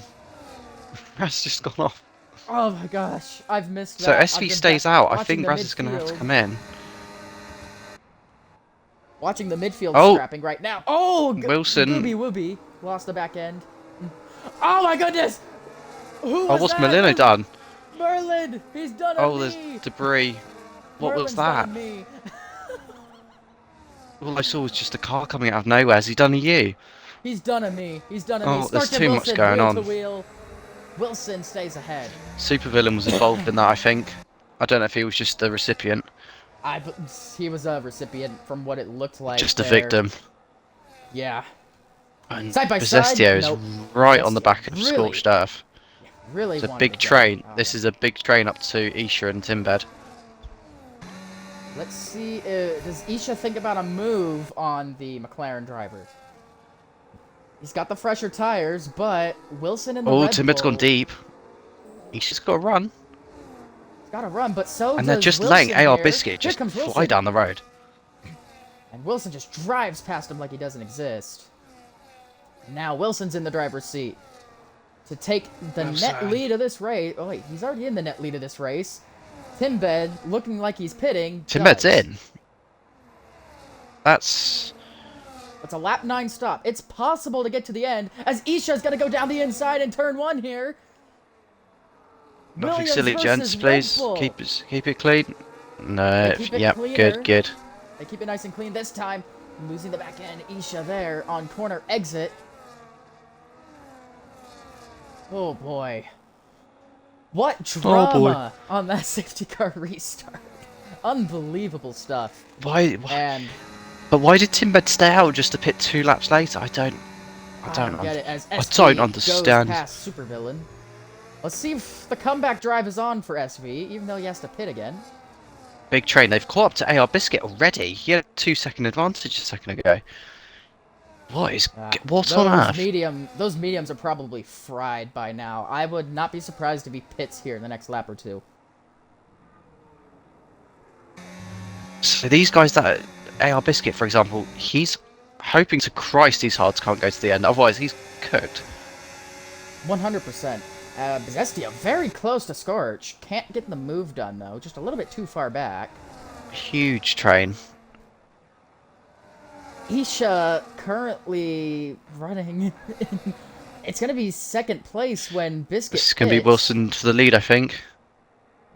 Raz just gone off. Oh my gosh, I've missed So that. I've SV been stays back out. I watching think the Raz is going to have to midfield. come in. Watching the midfield Oh. scrapping right now. Oh, Wilson. Gooby Wooby lost the back end. Oh my goodness! Who Oh, was what's that? Molino done? Merlin! He's done a Oh, me! there's debris. What Merlin's was that? done a me. All I saw was just a car coming out of nowhere. Has he done a U? He's done a me. He's done a me. Oh, there's Scorch and too much Wilson, going wheel on. to wheel. Wilson stays ahead. Supervillain was involved in that, I think. I don't know if he was just the recipient. He was a recipient from what it looked like. Just a there. victim. Yeah. And Side by side? Possestio is Nope. right on the back of Really? Scorched Earth. Really It's a wanted big to go. train. Oh. This is a big train up to Isha and Timbed. Let's see, does Isha think about a move on the McLaren driver? He's got the fresher tires, but Wilson in the Oh, Red Timbed's Bull, gone deep. Isha's got to run. He's got to run, but so And does they're just Wilson letting AR here. Biscuit Here just comes fly Wilson. down the road. And Wilson just drives past him like he doesn't exist. Now Wilson's in the driver's seat to take the Oh, net sad. lead of this race. Oh wait, he's already in the net lead of this race. Timbed, looking like he's pitting. Timbed's does. in. That's... It's a lap 9 stop. It's possible to get to the end, as Isha's gonna go down the inside in turn 1 here. Nothing Williams silly, versus gents, Red please. Bull. Keep it clean. No, They keep it yep, cleaner. good. They keep it nice and clean this time. Losing the back end. Isha there on corner exit. Oh boy. What drama on that safety car restart. Unbelievable stuff. Why? And But why did Timbed stay out just to pit 2 laps later? I don't get it, as I SV don't understand. goes past Supervillain. Let's see if the comeback drive is on for SV, even though he has to pit again. Big train. They've caught up to AR Biscuit already. He had a 2-second advantage a second ago. What on earth? Those mediums are probably fried by now. I would not be surprised to be pits here in the next lap or two. So these guys that AR Biscuit, for example, he's hoping to Christ these hards can't go to the end. Otherwise, he's cooked. 100%. Bezestia very close to Scorch. Can't get the move done, though. Just a little bit too far back. Huge train. Isha currently running. It's going to be second place when Biscuit This is going to be pits. Wilson to the lead, I think.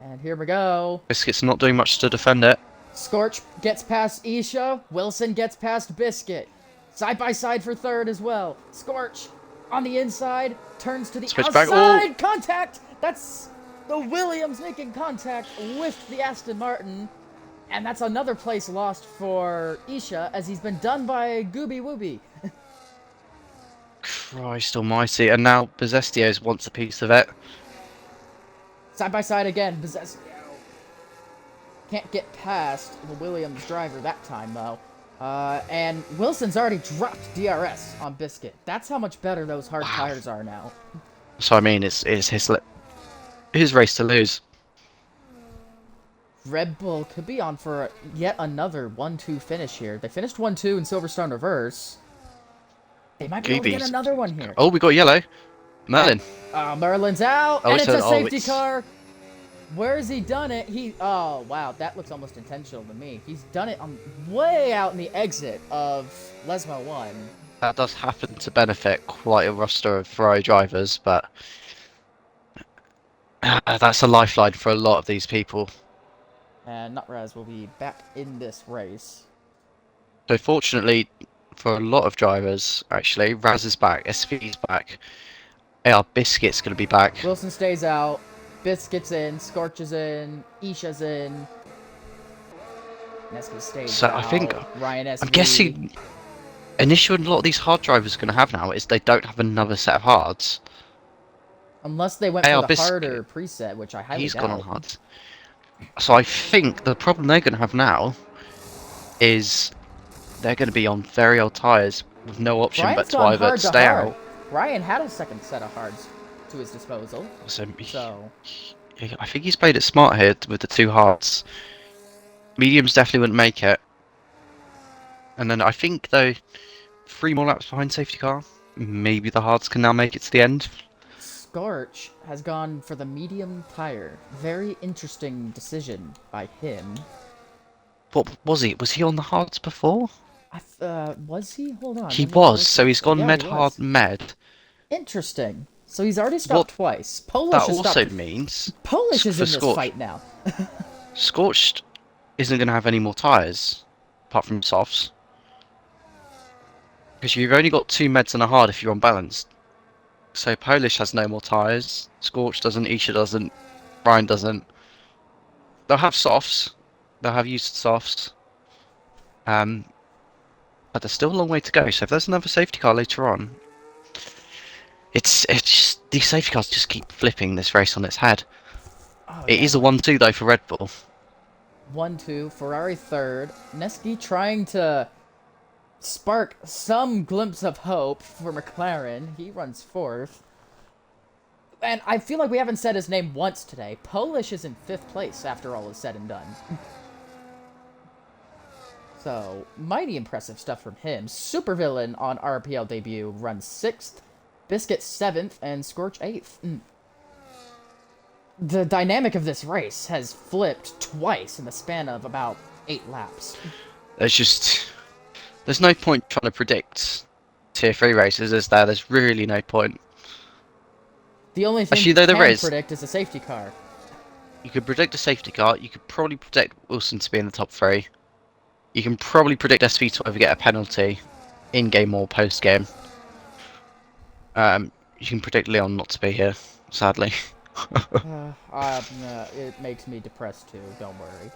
And here we go. Biscuit's not doing much to defend it. Scorch gets past Isha. Wilson gets past Biscuit. Side by side for third as well. Scorch on the inside, turns to the Switch back. outside. Oh, Contact! That's the Williams making contact with the Aston Martin. And that's another place lost for Isha as he's been done by Gooby Wooby. Christ almighty. And now Bezestios wants a piece of it. Side by side again. Possessed. Can't get past the Williams driver that time, though. And Wilson's already dropped DRS on Biscuit. That's how much better those hard tires are now. So I mean, it's his race to lose. Red Bull could be on for yet another 1-2 finish here. They finished 1-2 in Silverstone Reverse. They might be able to get another one here. Oh, we got yellow. Merlin. Merlin's out, Oh, and it's a oh, safety car. Where has he done it? Oh, wow, that looks almost intentional to me. He's done it on way out in the exit of Lesmo 1. That does happen to benefit quite a roster of Ferrari drivers, but that's a lifeline for a lot of these people. And Nutraz will be back in this race. So fortunately for a lot of drivers, actually, Raz is back, SV's back. AR Biscuit's going to be back. Wilson stays out. Biscuit's in. Scorch is in. Isha's in. Nesca stays out. I think Ryan SV. I'm guessing an issue a lot of these hard drivers are going to have now is they don't have another set of hards. Unless they went for the harder preset, which I highly doubt. He's gone on hards. So I think the problem they're going to have now is they're going to be on very old tyres with no option but to either stay out. Ryan had a second set of hards to his disposal. So I think he's played it smart here with the two hards. Mediums definitely wouldn't make it. And then I think, though, 3 more laps behind safety car, maybe the hards can now make it to the end. Scorch has gone for the medium tire. Very interesting decision by him. What was he? Was he on the hards before? Was he? Hold on. He was, so he's gone hard, med. Interesting. So he's already stopped twice. Polish that also means Polish is in this fight now. Scorched isn't going to have any more tyres, apart from softs. Because you've only got 2 meds and a hard if you're unbalanced. So Polish has no more tyres, Scorch doesn't, Isha doesn't, Ryan doesn't. They'll have softs, they'll have used softs. But there's still a long way to go, so if there's another safety car later on, it's just, these safety cars just keep flipping this race on its head. It is a 1-2 though for Red Bull. 1-2, Ferrari third. Neski trying to spark some glimpse of hope for McLaren. He runs fourth. And I feel like we haven't said his name once today. Polish is in 5th place after all is said and done. So, mighty impressive stuff from him. Supervillain on RPL debut runs 6th. Biscuit 7th, and Scorch 8th. The dynamic of this race has flipped twice in the span of about 8 laps. There's no point trying to predict Tier 3 races, is there? There's really no point. The only thing you can predict is a safety car. You could predict a safety car, you could probably predict Wilson to be in the top 3. You can probably predict SV to either get a penalty, in-game or post-game. You can predict Leon not to be here, sadly. It makes me depressed too, don't worry.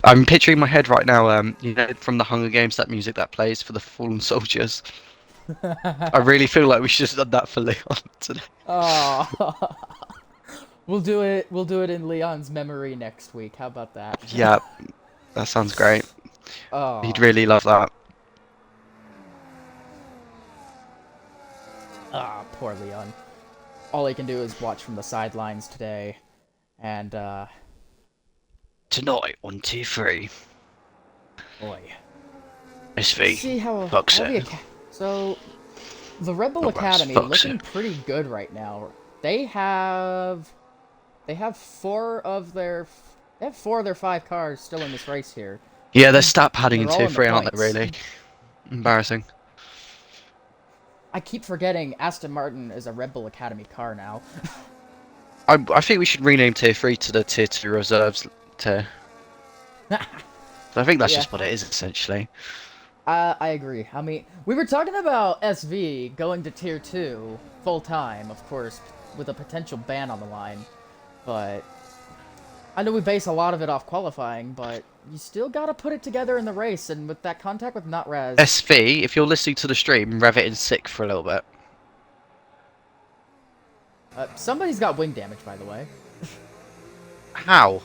I'm picturing in my head right now, you know, from the Hunger Games, that music that plays for the fallen soldiers. I really feel like we should have done that for Leon today. Oh. We'll do it in Leon's memory next week. How about that? Yeah, that sounds great. Oh. He'd really love that. Ah, poor Leon. All he can do is watch from the sidelines today. And, Tonight on T3. Boy. SV. See how Foxer. So, the Red Bull Academy looking pretty good right now. They have 4 of their 5 cars still in this race here. Yeah, they're stat padding in Tier 3, aren't they, really? Embarrassing. I keep forgetting Aston Martin is a Red Bull Academy car now. I think we should rename tier 3 to the tier 2 reserves tier. I think that's Yeah, just what it is essentially. I agree. I mean, we were talking about SV going to tier 2 full time, of course, with a potential ban on the line. But I know we base a lot of it off qualifying, but you still gotta put it together in the race, and with that contact with Notraz, SV, if you're listening to the stream, rev it in sick for a little bit. somebody's got wing damage, by the way. How?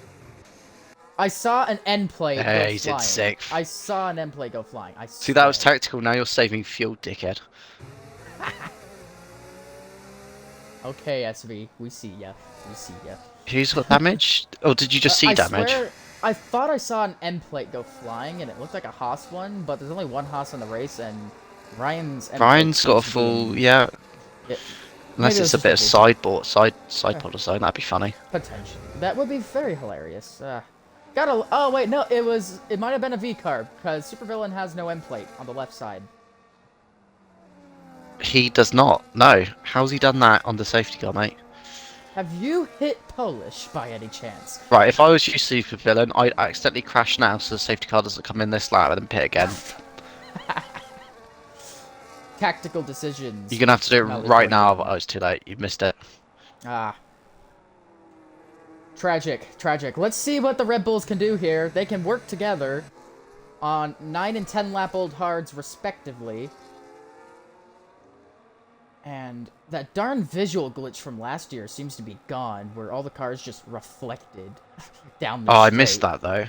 I saw an end plate go He's in flying. sixth. I saw an end plate go flying. I See, that was swear. tactical. Now you're saving fuel, dickhead. Okay, SV, we see ya. We see ya. Who's got damage? Or did you just see I damage? swear, I thought I saw an end plate go flying, and it looked like a Haas one, but there's only one Haas in the race, and Ryan's end plate Ryan's got a seems to be full, in- yeah. Yeah, Unless maybe it's a just bit of fluke. sideboard, side pod or something, that'd be funny. Potentially. That would be very hilarious. Oh wait, no, it might have been a V-carb, because Supervillain has no end plate on the left side. He does not. No. How's he done that on the safety car, mate? Have you hit Polish by any chance? Right, if I was you super villain, I'd accidentally crash now so the safety car doesn't come in this lap and then pit again. Tactical decisions. You're gonna have to do it Melly right now, Gordon. oh, it's too late. You've missed it. Ah. Tragic, tragic. Let's see what the Red Bulls can do here. They can work together on 9 and 10 lap old hards respectively. And that darn visual glitch from last year seems to be gone, where all the cars just reflected down the Oh, I straight. missed that though.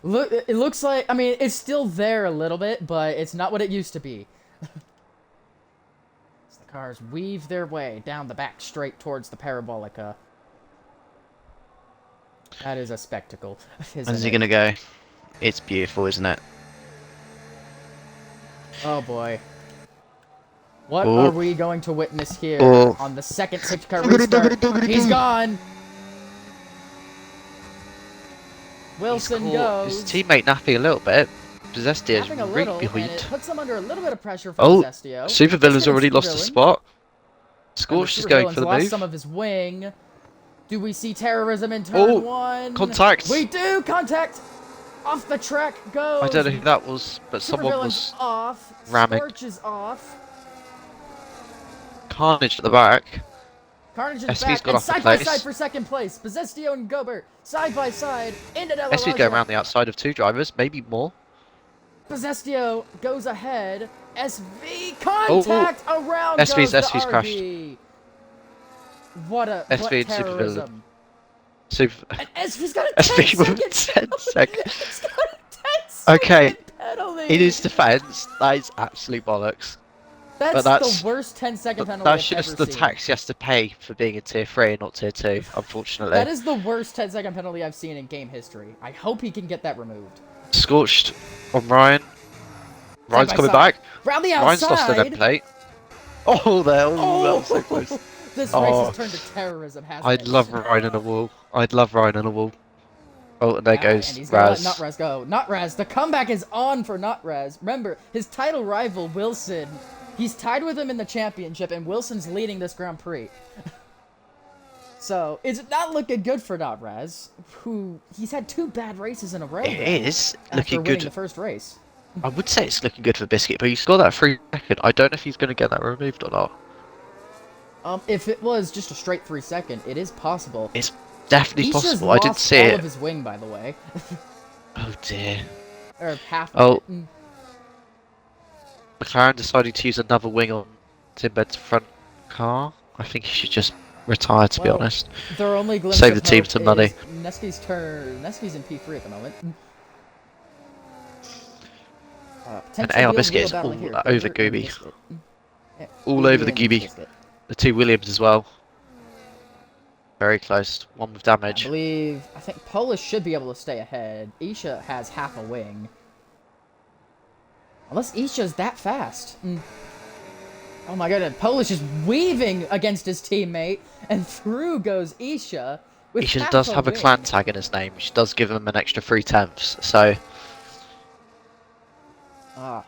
Look, it looks like, I mean, it's still there a little bit, but it's not what it used to be. As the cars weave their way down the back straight towards the Parabolica. That is a spectacle. Where's he gonna go? It's beautiful, isn't it? Oh boy. What Oh. are we going to witness here Oh. on the second safety car restart? He's gone! Wilson goes. His teammate napping a little bit. Possestia is Tapping a right little, and behind. it puts him under a little bit of pressure from Oh, Zestio. Supervillain's already lost a spot. Scorch is going for the lost move. some of his wing. Do we see terrorism in turn Oh, one? contact. We do! Contact! Off the track goes! I don't know who that was, but someone Supervillain's was off. ramming. Scorch is off. carnage at the back. Carnage is SV's back, got and off the side by place. side for second place. Possestio and Gober, side by side, into Della SV's going around the outside of two drivers, maybe more. Possestio goes ahead. SV contact around SV's goes the crashed. RB. What SV and terrorism. Super. And SV's got a 10 SV with second 10 seconds. He's got a 10 second Okay, penalty. in his defence, that is absolute bollocks. That's the worst 10-second penalty That's I've just ever the seen. tax he has to pay for being in tier 3 and not tier 2, unfortunately. That is the worst 10-second penalty I've seen in game history. I hope he can get that removed. Scorched on Ryan. Ryan's by coming side. back. Round the Ryan's outside. lost the end plate. Oh, there. Oh, that was so close. This race Oh. has turned to terrorism, hasn't I'd it? love Ryan in a wall. I'd love Ryan in a wall. Oh, and there goes And he's gonna let Raz. Notraz go. Notraz, the comeback is on for Notraz. Remember, his title rival, Wilson, he's tied with him in the championship, and Wilson's leading this Grand Prix. So, it's not looking good for Notraz, who, he's had 2 bad races in a row. It is after looking winning good. the first race. I would say it's looking good for Biscuit, but he's got that 3 second. I don't know if he's going to get that removed or not. If it was just a straight 3 second, it is possible. It's definitely Isha's possible. I didn't lost see all it. of his wing, by the way. Oh dear. Or half Oh. of it. McLaren decided to use another wing on Timbed's front car. I think he should just retire, to be Well, honest. Their only glimpse Save of the team hope some money. is Neski's turn. Neski's in P3 at the moment. And Potentially AR wheel Biscuit is battling all here. over Danger and Gooby. Biscuit. Yeah, All Gooby over the and Gooby. Biscuit. The 2 Williams as well. Very close. One with I damage. think Polish should be able to stay ahead. Isha has half a wing. Unless Isha's that fast. Oh my god, Polish is weaving against his teammate, and through goes Isha. With He half does have a wing. clan tag in his name, which does give him an extra 3/10. So,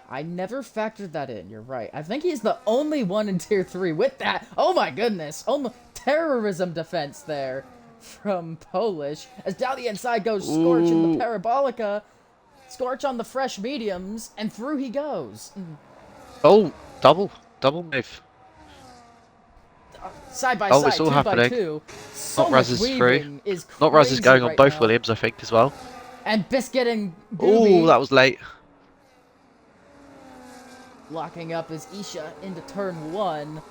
I never factored that in. You're right. I think he's the only one in tier 3 with that. Oh my goodness. terrorism defense there from Polish. As down the inside goes Scorch in Ooh. the Parabolica. Scorch on the fresh mediums, and through he goes. Oh, double move. Side by Oh, it's side, all two by happening. two. So Not much Raz is through. weaving is Not Raz is crazy going on right both now. Williams, I think, as well. And Biscuit and Oh, Gooby that was late. locking up his Isha into turn 1.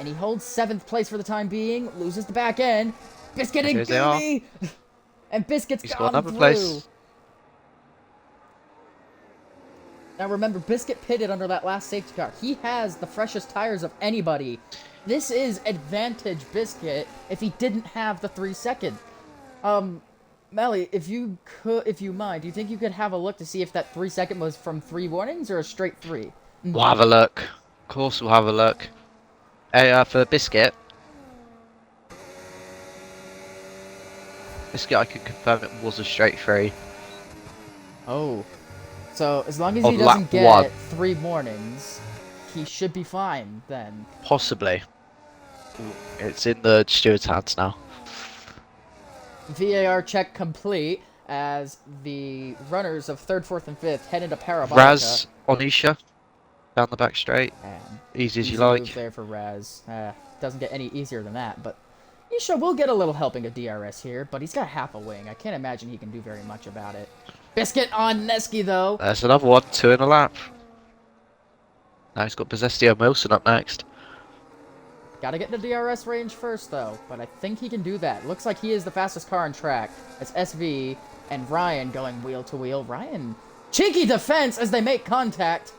And he holds 7th place for the time being. Loses the back end. Biscuit and Here they are. Gooby! And Biscuit's He's gone got another through. place. Now remember, Biscuit pitted under that last safety car. He has the freshest tires of anybody. This is advantage Biscuit if he didn't have the 3 second. Melly, if you mind, do you think you could have a look to see if that 3 second was from 3 warnings or a straight 3? We'll have a look. Of course, we'll have a look. Hey, for Biscuit. Biscuit, I can confirm it was a straight 3. Oh. So, as long as On he lap doesn't get 1. 3 warnings, he should be fine then. Possibly. It's in the steward's hands now. VAR check complete as the runners of 3rd, 4th, and 5th head into Parabolica. Raz on Isha. Down the back straight. And Easy as you easy like. move there for Raz. Doesn't get any easier than that, but Isha will get a little helping of DRS here, but he's got half a wing. I can't imagine he can do very much about it. Biscuit on Neski, though. There's another one. 2 in a lap. Now he's got Possessio and Wilson up next. Gotta get into DRS range first, though, but I think he can do that. Looks like he is the fastest car on track. It's SV and Ryan going wheel to wheel. Ryan, cheeky defense as they make contact.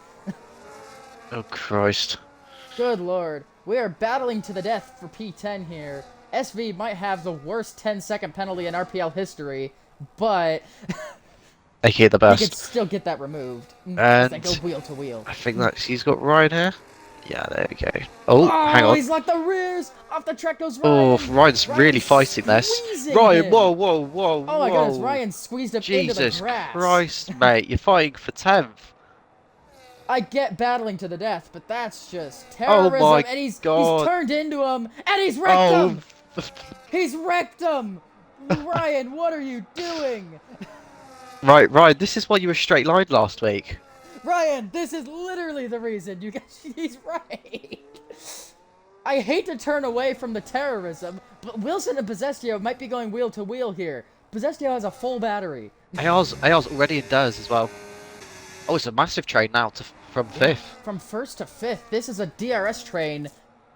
Oh, Christ. Good lord. We are battling to the death for P10 here. SV might have the worst 10-second penalty in RPL history, but They get the he could best. still get that removed. As they go And wheel to wheel. I think that he's got Ryan here. Yeah, there we go. Oh, hang Oh, on. he's locked the rears! Off the track goes Ryan! Oh, Ryan's really fighting this. squeezing Ryan, him. whoa. Oh my goodness, Ryan squeezed him into the Jesus grass. Christ, mate. You're fighting for 10th. I get battling to the death, but that's just terrorism. my and he's God. turned into him, and he's wrecked Oh, him! He's wrecked him! Ryan, what are you doing? right, Ryan, this is why you were straight line last week. Ryan, this is literally the reason you guys. He's right. I hate to turn away from the terrorism, but Wilson and Possessio might be going wheel to wheel here. Possessio has a full battery. AR's already in Durs as well. Oh, it's a massive train now from 5th. From 1st to 5th, this is a DRS train,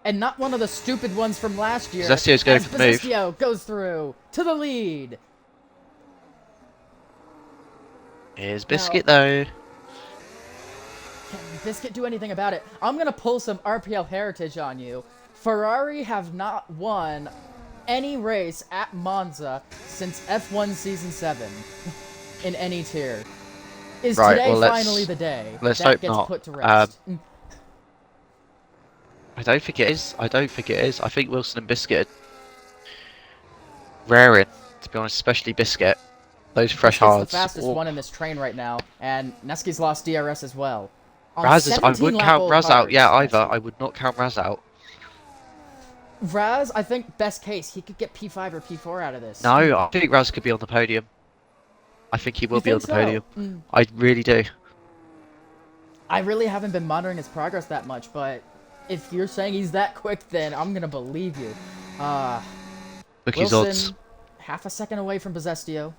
and not one of the stupid ones from last year. Possessio's going as for the move. Possessio goes through to the lead. Here's Biscuit though. Can Biscuit do anything about it? I'm gonna pull some RPL heritage on you. Ferrari have not won any race at Monza since F1 Season 7 in any tier. Is Right, today well, finally the day let's that hope gets not. put to rest? I don't think it is. I think Wilson and Biscuit are raring, to be honest, especially Biscuit. Those fresh Biscuit's hards. the fastest Oh, one in this train right now, and Neski's lost DRS as well. On Raz is, I 17 wouldn't lap count old Raz out. cars, Yeah, either. Neski. I would not count Raz out. Raz, I think best case, he could get P5 or P4 out of this. No, I think Raz could be on the podium. I think he will You be on think the so? podium. I really do. I really haven't been monitoring his progress that much, but if you're saying he's that quick, then I'm gonna believe you. Look his Wilson, odds. half a second away from Possessio.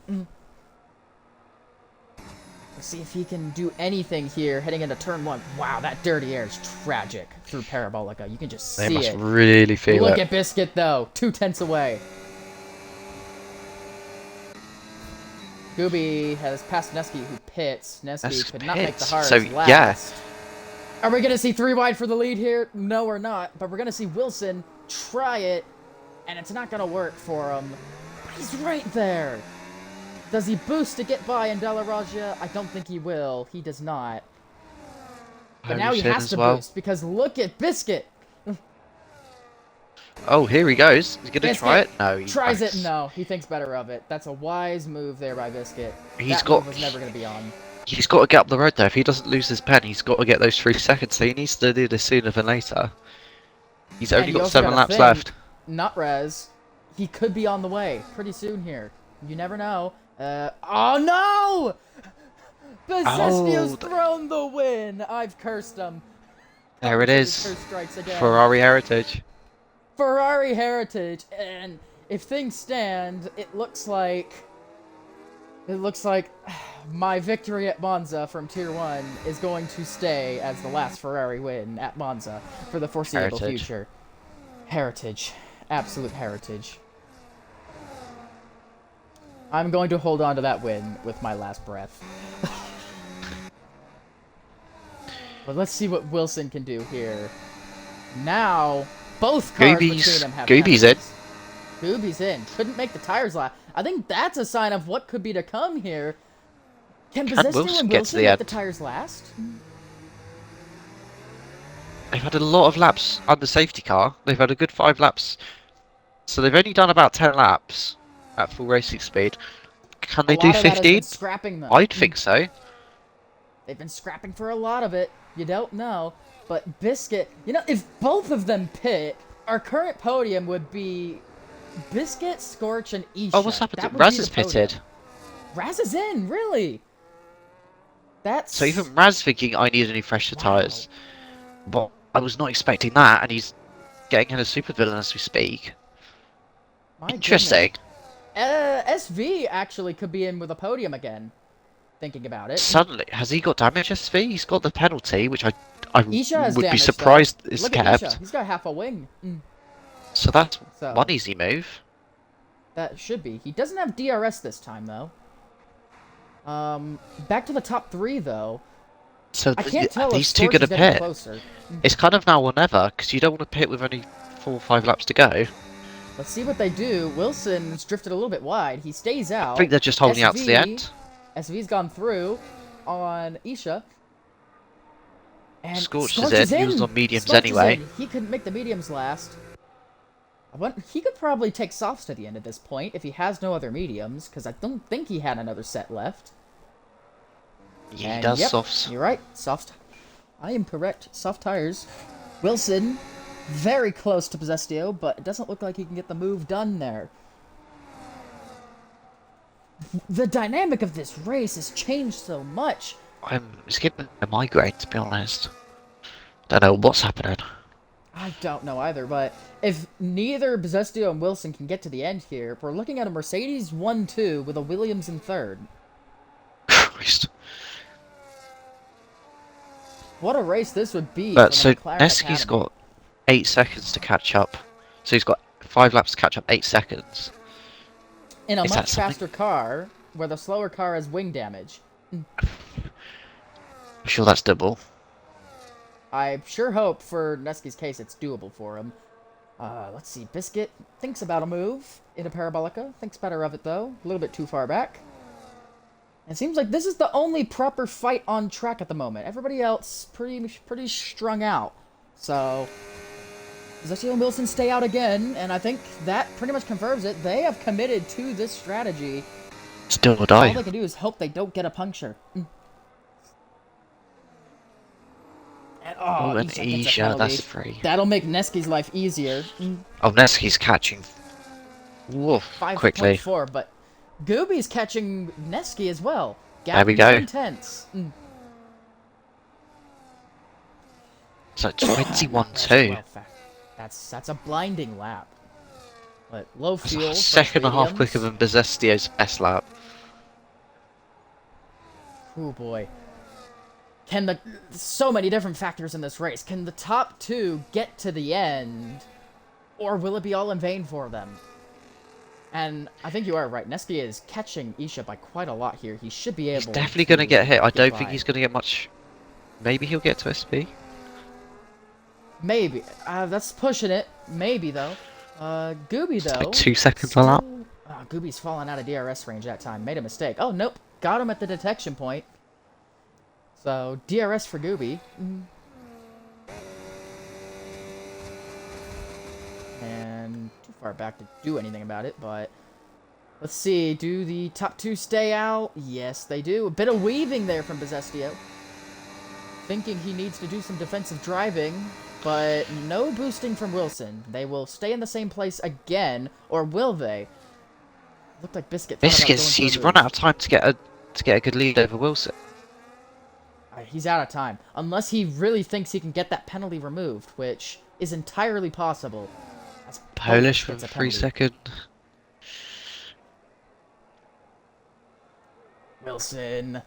Let's see if he can do anything here heading into turn 1. Wow, that dirty air is tragic through Parabolica. You can just They see must it. really feel Look it. at Biscuit, though. 2/10 away. Gooby has passed Neski, who pits. Neski Neski could not make the pits. hard So, last. yeah. Are we going to see 3 wide for the lead here? No, we're not. But we're going to see Wilson try it, and it's not going to work for him. He's right there. Does he boost to get by in Della Raja? I don't think he will. He does not. But now he Harrison has as to well. boost, because look at Biscuit. Oh, here he goes. He's gonna Biscuit try it. No, he tries it. backs. No, he thinks better of it. That's a wise move there by Biscuit. He's that got- move was never going to be on. He's got to get up the road though. If he doesn't lose his pen, he's got to get those 3 seconds. So he needs to do this sooner than later. He's And only you got also 7 gotta laps think, left. not Rez. He could be on the way pretty soon here. You never know. Oh no! Oh, Bezestio's thrown the win. I've cursed him. there it Commentary is. curse strikes again. Ferrari heritage. Ferrari heritage, and if things stand, it looks like my victory at Monza from Tier 1 is going to stay as the last Ferrari win at Monza for the foreseeable Heritage. future. Heritage. Absolute heritage. I'm going to hold on to that win with my last breath. But let's see what Wilson can do here. Now, both cars between them have Gooby's in. penalties. Gooby's in. Couldn't make the tires last. I think that's a sign of what could be to come here. Can Bezestio Wilson and get to Wilson the make end? the tires last? They've had a lot of laps on the safety car. They've had a good 5 laps. So they've only done about 10 laps at full racing speed. Can A they do lot of that has been 15? scrapping them. I'd think so. They've been scrapping for a lot of it. You don't know. But Biscuit, if both of them pit, our current podium would be Biscuit, Scorch, and Isha. Oh, what's happened? That would Raz be has the podium. pitted. Raz is in, really? That's... So even Raz thinking I need any fresher Wow. tyres. But I was not expecting that, and he's getting in a supervillain as we speak. My Interesting. goodness. SV actually could be in with a podium again, thinking about it. Suddenly, has he got damage SV? He's got the penalty, which I Isha has would be damage, surprised though. is Look at kept. Isha. He's got half a wing. So that's So- one easy move. That should be. He doesn't have DRS this time, though. Back to the top 3, though. So I can't tell if these two Scorch going is to getting pit. closer. It's kind of now or never, because you don't want to pit with only 4 or 5 laps to go. Let's see what they do. Wilson's drifted a little bit wide. He stays out. I think they're just holding out to the end. SV's gone through on Isha. And Scorch Scorch is in. He was on mediums anyway. in. He couldn't make the mediums last. He could probably take softs to the end at this point if he has no other mediums, because I don't think he had another set left. He And does yep, softs. You're right. Soft. I am correct. Soft tires. Wilson, very close to Bezestio, but it doesn't look like he can get the move done there. The dynamic of this race has changed so much. It's giving me a migraine, to be honest. Don't know what's happening. I don't know either, but if neither Bezestio and Wilson can get to the end here, we're looking at a Mercedes 1-2 with a Williams in third. Christ. What a race this would be. But for so the McLaren Neski's Academy. got 8 seconds to catch up. So he's got 5 laps to catch up, 8 seconds. In a Is that much something? faster car, where the slower car has wing damage. I'm sure that's double. I sure hope for Neski's case it's doable for him. Let's see. Biscuit thinks about a move in a Parabolica. Thinks better of it, though. A little bit too far back. It seems like this is the only proper fight on track at the moment. Everybody else pretty strung out. So, Bezestio and Wilson stay out again, and I think that pretty much confirms it. They have committed to this strategy. Still or All die. they can do is hope they don't get a puncture. And, Oh, and Isha gets a Isha, penalty. that's free. That'll make Neski's life easier. Oh, Neski's catching. Woof, quickly. 5.4, but Gooby's catching Neski as well. There we go. Intense. So 21-2. That's a blinding lap. But low That's fuel. a second and a half mediums. quicker than Bezestio's best lap. Oh boy. So many different factors in this race. Can the top 2 get to the end? Or will it be all in vain for them? And I think you are right. Neski is catching Isha by quite a lot here. He should be able He's definitely going to get hit. I don't think by. he's going to get much. Maybe he'll get to SP. Maybe. That's pushing it. Maybe, though. Gooby, though. Like 2 seconds on lap. Gooby's fallen out of DRS range that time. Made a mistake. Oh, nope. Got him at the detection point. So, DRS for Gooby. And too far back to do anything about it, but... Let's see. Do the top 2 stay out? Yes, they do. A bit of weaving there from Bezestio. Thinking he needs to do some defensive driving. but no boosting from Wilson. They will stay in the same place again, or will they? Looked like Biscuit thought about going Biscuits, for a he's run move. out of time to get a good lead over Wilson. He's out of time. Unless he really thinks he can get that penalty removed, which is entirely possible. As Polish for gets a 3 penalty. seconds. Wilson,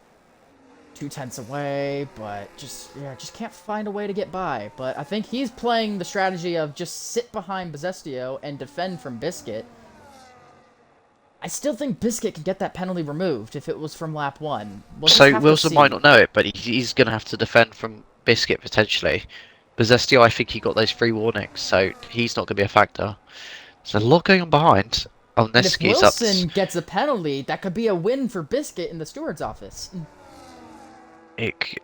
2/10 away, but just can't find a way to get by. But I think he's playing the strategy of just sit behind Bezestio and defend from Biscuit. I still think Biscuit can get that penalty removed if it was from lap 1. We'll just So have to Wilson might see. not know it, but he's going to have to defend from Biscuit potentially. Bezestio, I think he got those 3 warnings, so he's not going to be a factor. There's a lot going on behind. Oh, And if Neski's up. Wilson gets a penalty, that could be a win for Biscuit in the steward's office.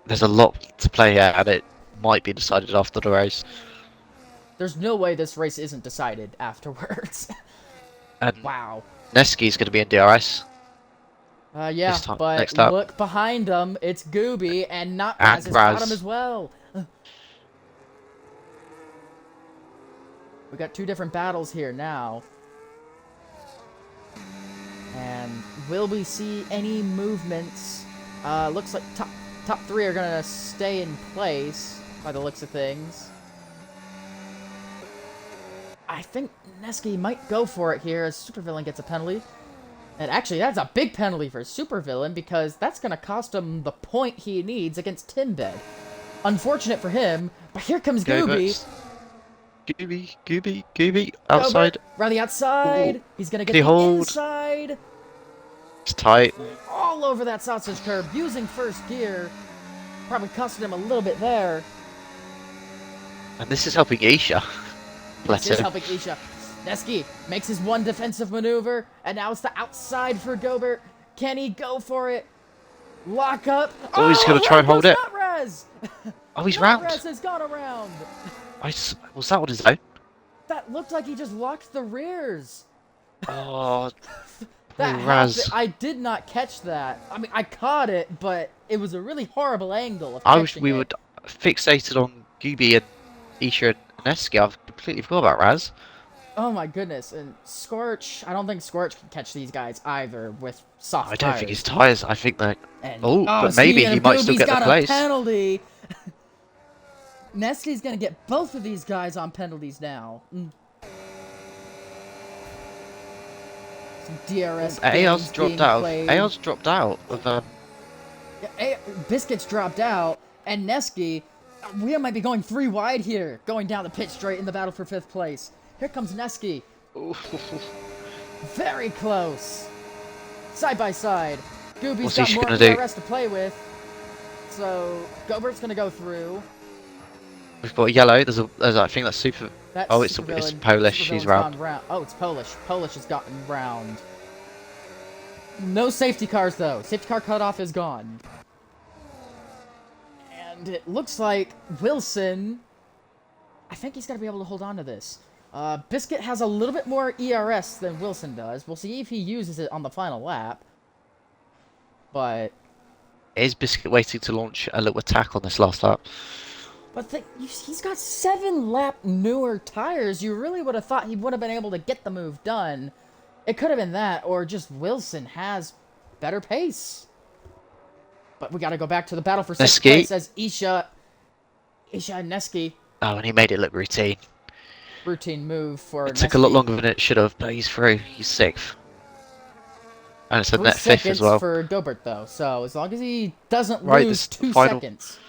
There's a lot to play here, and it might be decided after the race. There's no way this race isn't decided afterwards. And Wow. Neski's going to be in DRS Yeah, this time, but next up. look behind him. It's Gooby, and not And Raz has got him Raz. as well. We got 2 different battles here now. And will we see any movements? Looks like top 3 are gonna stay in place by the looks of things. I think Neski might go for it here as Supervillain gets a penalty. And actually, that's a big penalty for Supervillain because that's going to cost him the point he needs against Timbed. Unfortunate for him, but here comes Gooby. Gooby, outside. Around the outside. Ooh. He's going to Can get he the hold? inside. It's tight. All over that sausage curb, using first gear. Probably costing him a little bit there. And this is helping Isha. Bless This is him. helping Isha. Neski makes his one defensive maneuver, and now it's the outside for Gobert. Can he go for it? Lock up. Oh, he's going to try and hold it. Not Raz. Oh, he's round. Raz has gone around. Was that on his own? That looked like he just locked the rears. Oh, That poor Raz. happened. I did not catch that. I mean, I caught it, but it was a really horrible angle of I wish catching we it. were fixated on Gooby and Isha and Neski. I've completely forgot about Raz. Oh my goodness, and Scorch, I don't think Scorch can catch these guys either with soft I don't tires. think his tyres. I think that. And, But maybe speaking he of might still Gooby's get the got place. a penalty. Neski's gonna get both of these guys on penalties now. Some DRS AR's games dropped being out. played. AR's dropped out of. Biscuits dropped out, and Neski, we might be going 3 wide here, going down the pit straight in the battle for 5th place. Here comes Neski. Very close. Side by side. Gooby's What's got he more gonna do? DRS to play with. So, Gobert's gonna go through. We've got a yellow. There's I think that's super. That's Oh, it's Supervillain. Polish. She's Supervillain's round. gone round. Oh, it's Polish. Polish has gotten round. No safety cars, though. Safety car cutoff is gone. And it looks like Wilson... I think he's going to be able to hold on to this. Biscuit has a little bit more ERS than Wilson does. We'll see if he uses it on the final lap. But... Is Biscuit waiting to launch a little attack on this last lap? But he's got 7-lap newer tires. You really would have thought he would have been able to get the move done. It could have been that, or just Wilson has better pace. But we got to go back to the battle for 6th place as Isha and Neski. Oh, and he made it look routine. Routine move for It took a lot longer than it should have, but he's through. He's 6th. And it's a 3 net 5th seconds as well. for Gobert, though. So as long as he doesn't Right, lose this 2 final- seconds.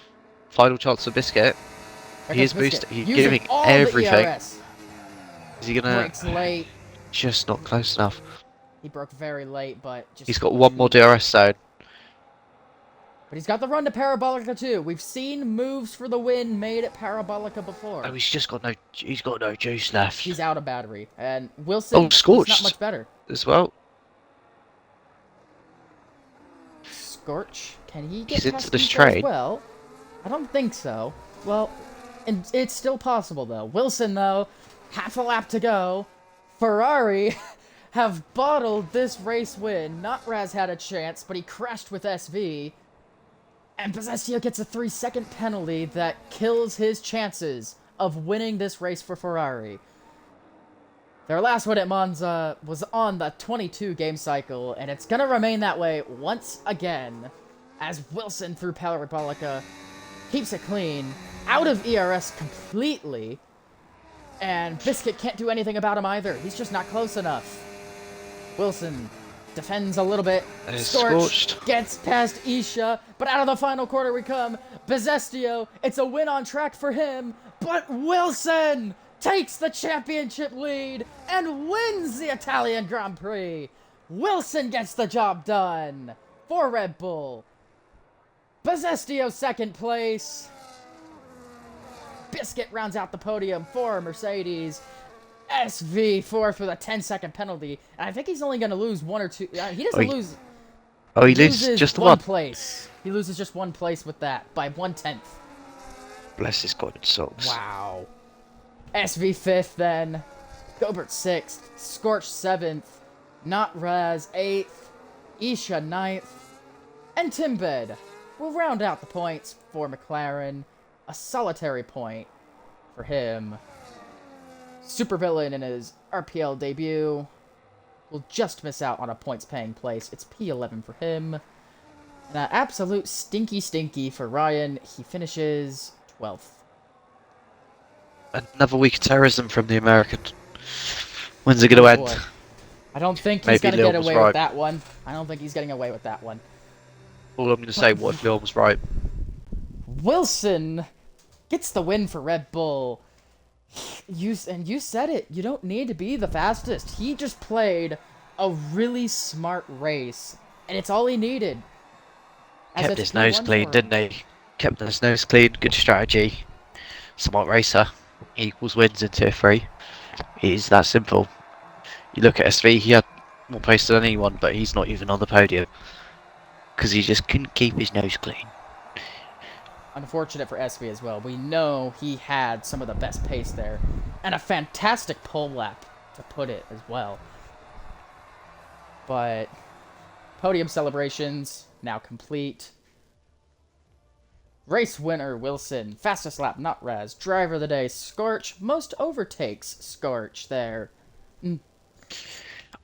Final chance for Biscuit. Here He is comes Biscuit, boosting. He's using giving all everything. The ERS. Is he gonna? Breaks late. Just not close enough. He broke very late, but just... He's got one more DRS zone. But he's got the run to Parabolica too. We've seen moves for the win made at Parabolica before. Oh, he's got no juice left. He's out of battery. And Wilson is Scorched not much better. as well. Scorch, can he get He's into past the Isha straight. as well? I don't think so. Well, and it's still possible though. Wilson though, half a lap to go. Ferrari have bottled this race win. Not Raz had a chance, but he crashed with SV. And Possessio gets a 3-second penalty that kills his chances of winning this race for Ferrari. Their last win at Monza was on the 22 game cycle, and it's going to remain that way once again, as Wilson through Pala Repubblica keeps it clean, out of ERS completely, and Biscuit can't do anything about him either. He's just not close enough. Wilson defends a little bit. Scorched gets past Isha, but out of the final quarter we come. Bezestio, it's a win on track for him, but Wilson takes the championship lead and wins the Italian Grand Prix. Wilson gets the job done for Red Bull. Bezestio second place. Biscuit rounds out the podium for Mercedes. SV fourth with a 10-second penalty. And I think he's only going to lose one or two. He doesn't lose. Oh, he loses just one one place. He loses just one place with that by 1/10. Bless his good souls. Wow. SV fifth then. Gobert sixth. Scorch seventh. Not Raz eighth. Isha ninth. And Timbed will round out the points for McLaren. A solitary point for him. Supervillain in his RPL debut will just miss out on a points-paying place. It's P11 for him. And an absolute stinky for Ryan. He finishes 12th. Another week of terrorism from the American. When's it going to end? Boy. I don't think he's going to get away with that one. I don't think he's getting away with that one. All I'm going to say, what if Leon was right? Wilson gets the win for Red Bull. You said it. You don't need to be the fastest. He just played a really smart race, and it's all he needed. Kept his nose clean, didn't he? Kept his nose clean. Good strategy. Smart racer. Equals wins in Tier 3. It is that simple. You look at SV, he had more points than anyone, but he's not even on the podium. Because he just couldn't keep his nose clean. Unfortunate for SV as well. We know he had some of the best pace there. And a fantastic pole lap, to put it, as well. But podium celebrations now complete. Race winner, Wilson. Fastest lap, not Raz. Driver of the day, Scorch. Most overtakes, Scorch there. Who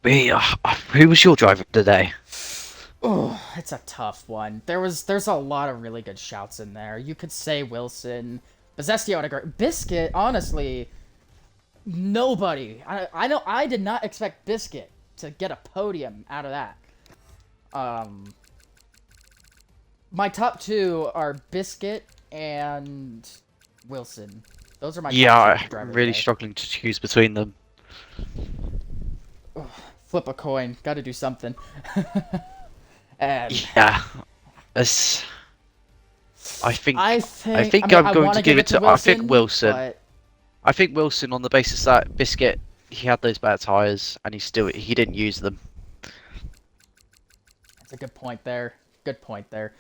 was your driver of the day? Oh, it's a tough one. There's a lot of really good shouts in there. You could say Wilson. Bezestio had a great... Biscuit, honestly, nobody. I know I did not expect Biscuit to get a podium out of that. My top two are Biscuit and Wilson. Those are my top two I'm really struggling to choose between them. Ugh, flip a coin. Gotta do something. Yeah. I think I'm going to give it to Wilson, I think Wilson. But... I think Wilson, on the basis that Biscuit, he had those bad tyres and he didn't use them. That's a good point there. Good point there.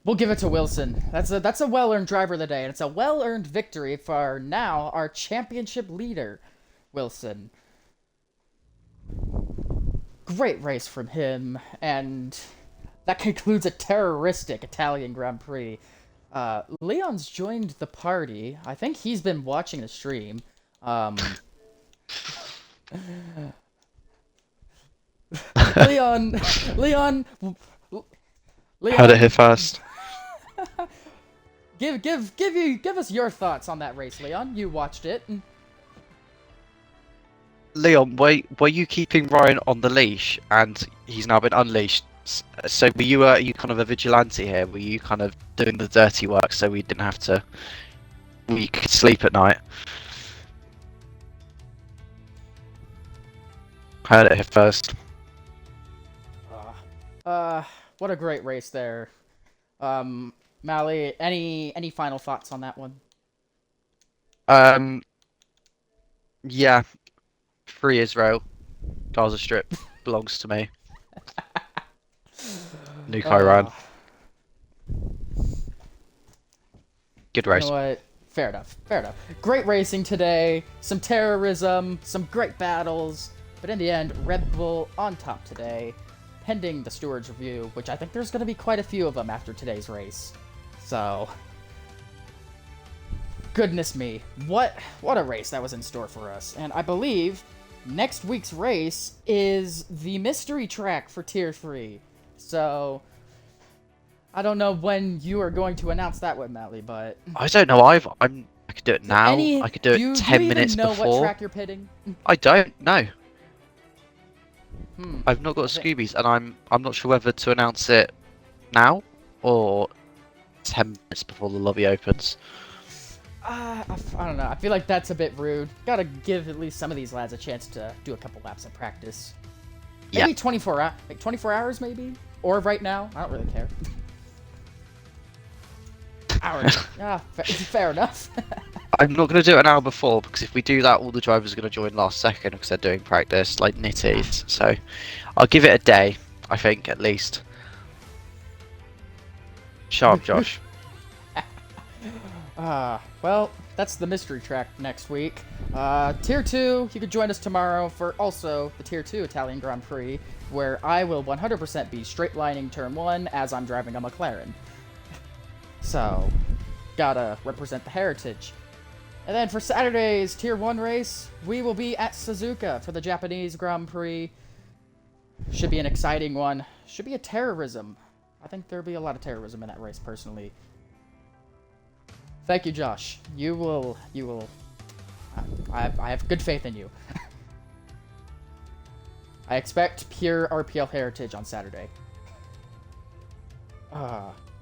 We'll give it to Wilson. That's a well-earned driver of the day, and it's a well-earned victory for now our championship leader, Wilson. Great race from him, and that concludes a terroristic Italian Grand Prix. Leon's joined the party. I think he's been watching the stream. Leon. Heard it here first. Give us your thoughts on that race, Leon. You watched it. Leon, were you keeping Ryan on the leash, and he's now been unleashed? So were you kind of a vigilante here? Were you kind of doing the dirty work so we didn't have to? We could sleep at night. Heard it here first. What a great race there. Mally, any final thoughts on that one? Yeah. Free Israel. Gaza Strip belongs to me. Nuke Iran. Good race. You know what? Fair enough. Great racing today. Some terrorism. Some great battles. But in the end, Red Bull on top today. Pending the Stewards review, which I think there's going to be quite a few of them after today's race. So, Goodness me, what a race that was in store for us. And I believe next week's race is the mystery track for Tier 3. So, I don't know when you are going to announce that one, Mally, but... I don't know either. I could do it now. I could do it do you 10 even minutes know what before. track you're pitting? I don't know. Hmm. I've not got I think- Scoobies, and I'm not sure whether to announce it now or 10 minutes before the lobby opens. I don't know. I feel like that's a bit rude. Gotta give at least some of these lads a chance to do a couple laps of practice. Maybe Yeah. 24 hours, maybe? Or right now. I don't really care. Hours. Fair enough. I'm not going to do it an hour before, because if we do that, all the drivers are going to join last second because they're doing practice, like nitties. So I'll give it a day, I think, at least. Sharp, Josh. Well, that's the mystery track next week. Tier 2, you could join us tomorrow for also the Tier 2 Italian Grand Prix, where I will 100% be straight lining Turn 1 as I'm driving a McLaren. So, gotta represent the heritage. And then for Saturday's Tier 1 race, we will be at Suzuka for the Japanese Grand Prix. Should be an exciting one. Should be a terrorism. I think there'll be a lot of terrorism in that race, personally. Thank you, Josh. You will... I have good faith in you. I expect pure RPL heritage on Saturday.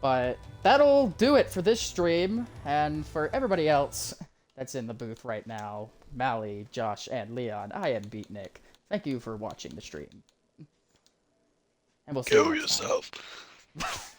But that'll do it for this stream, and for everybody else that's in the booth right now, Mally, Josh, and Leon, I am Beatnik. Thank you for watching the stream. And we'll see you next time. Yourself.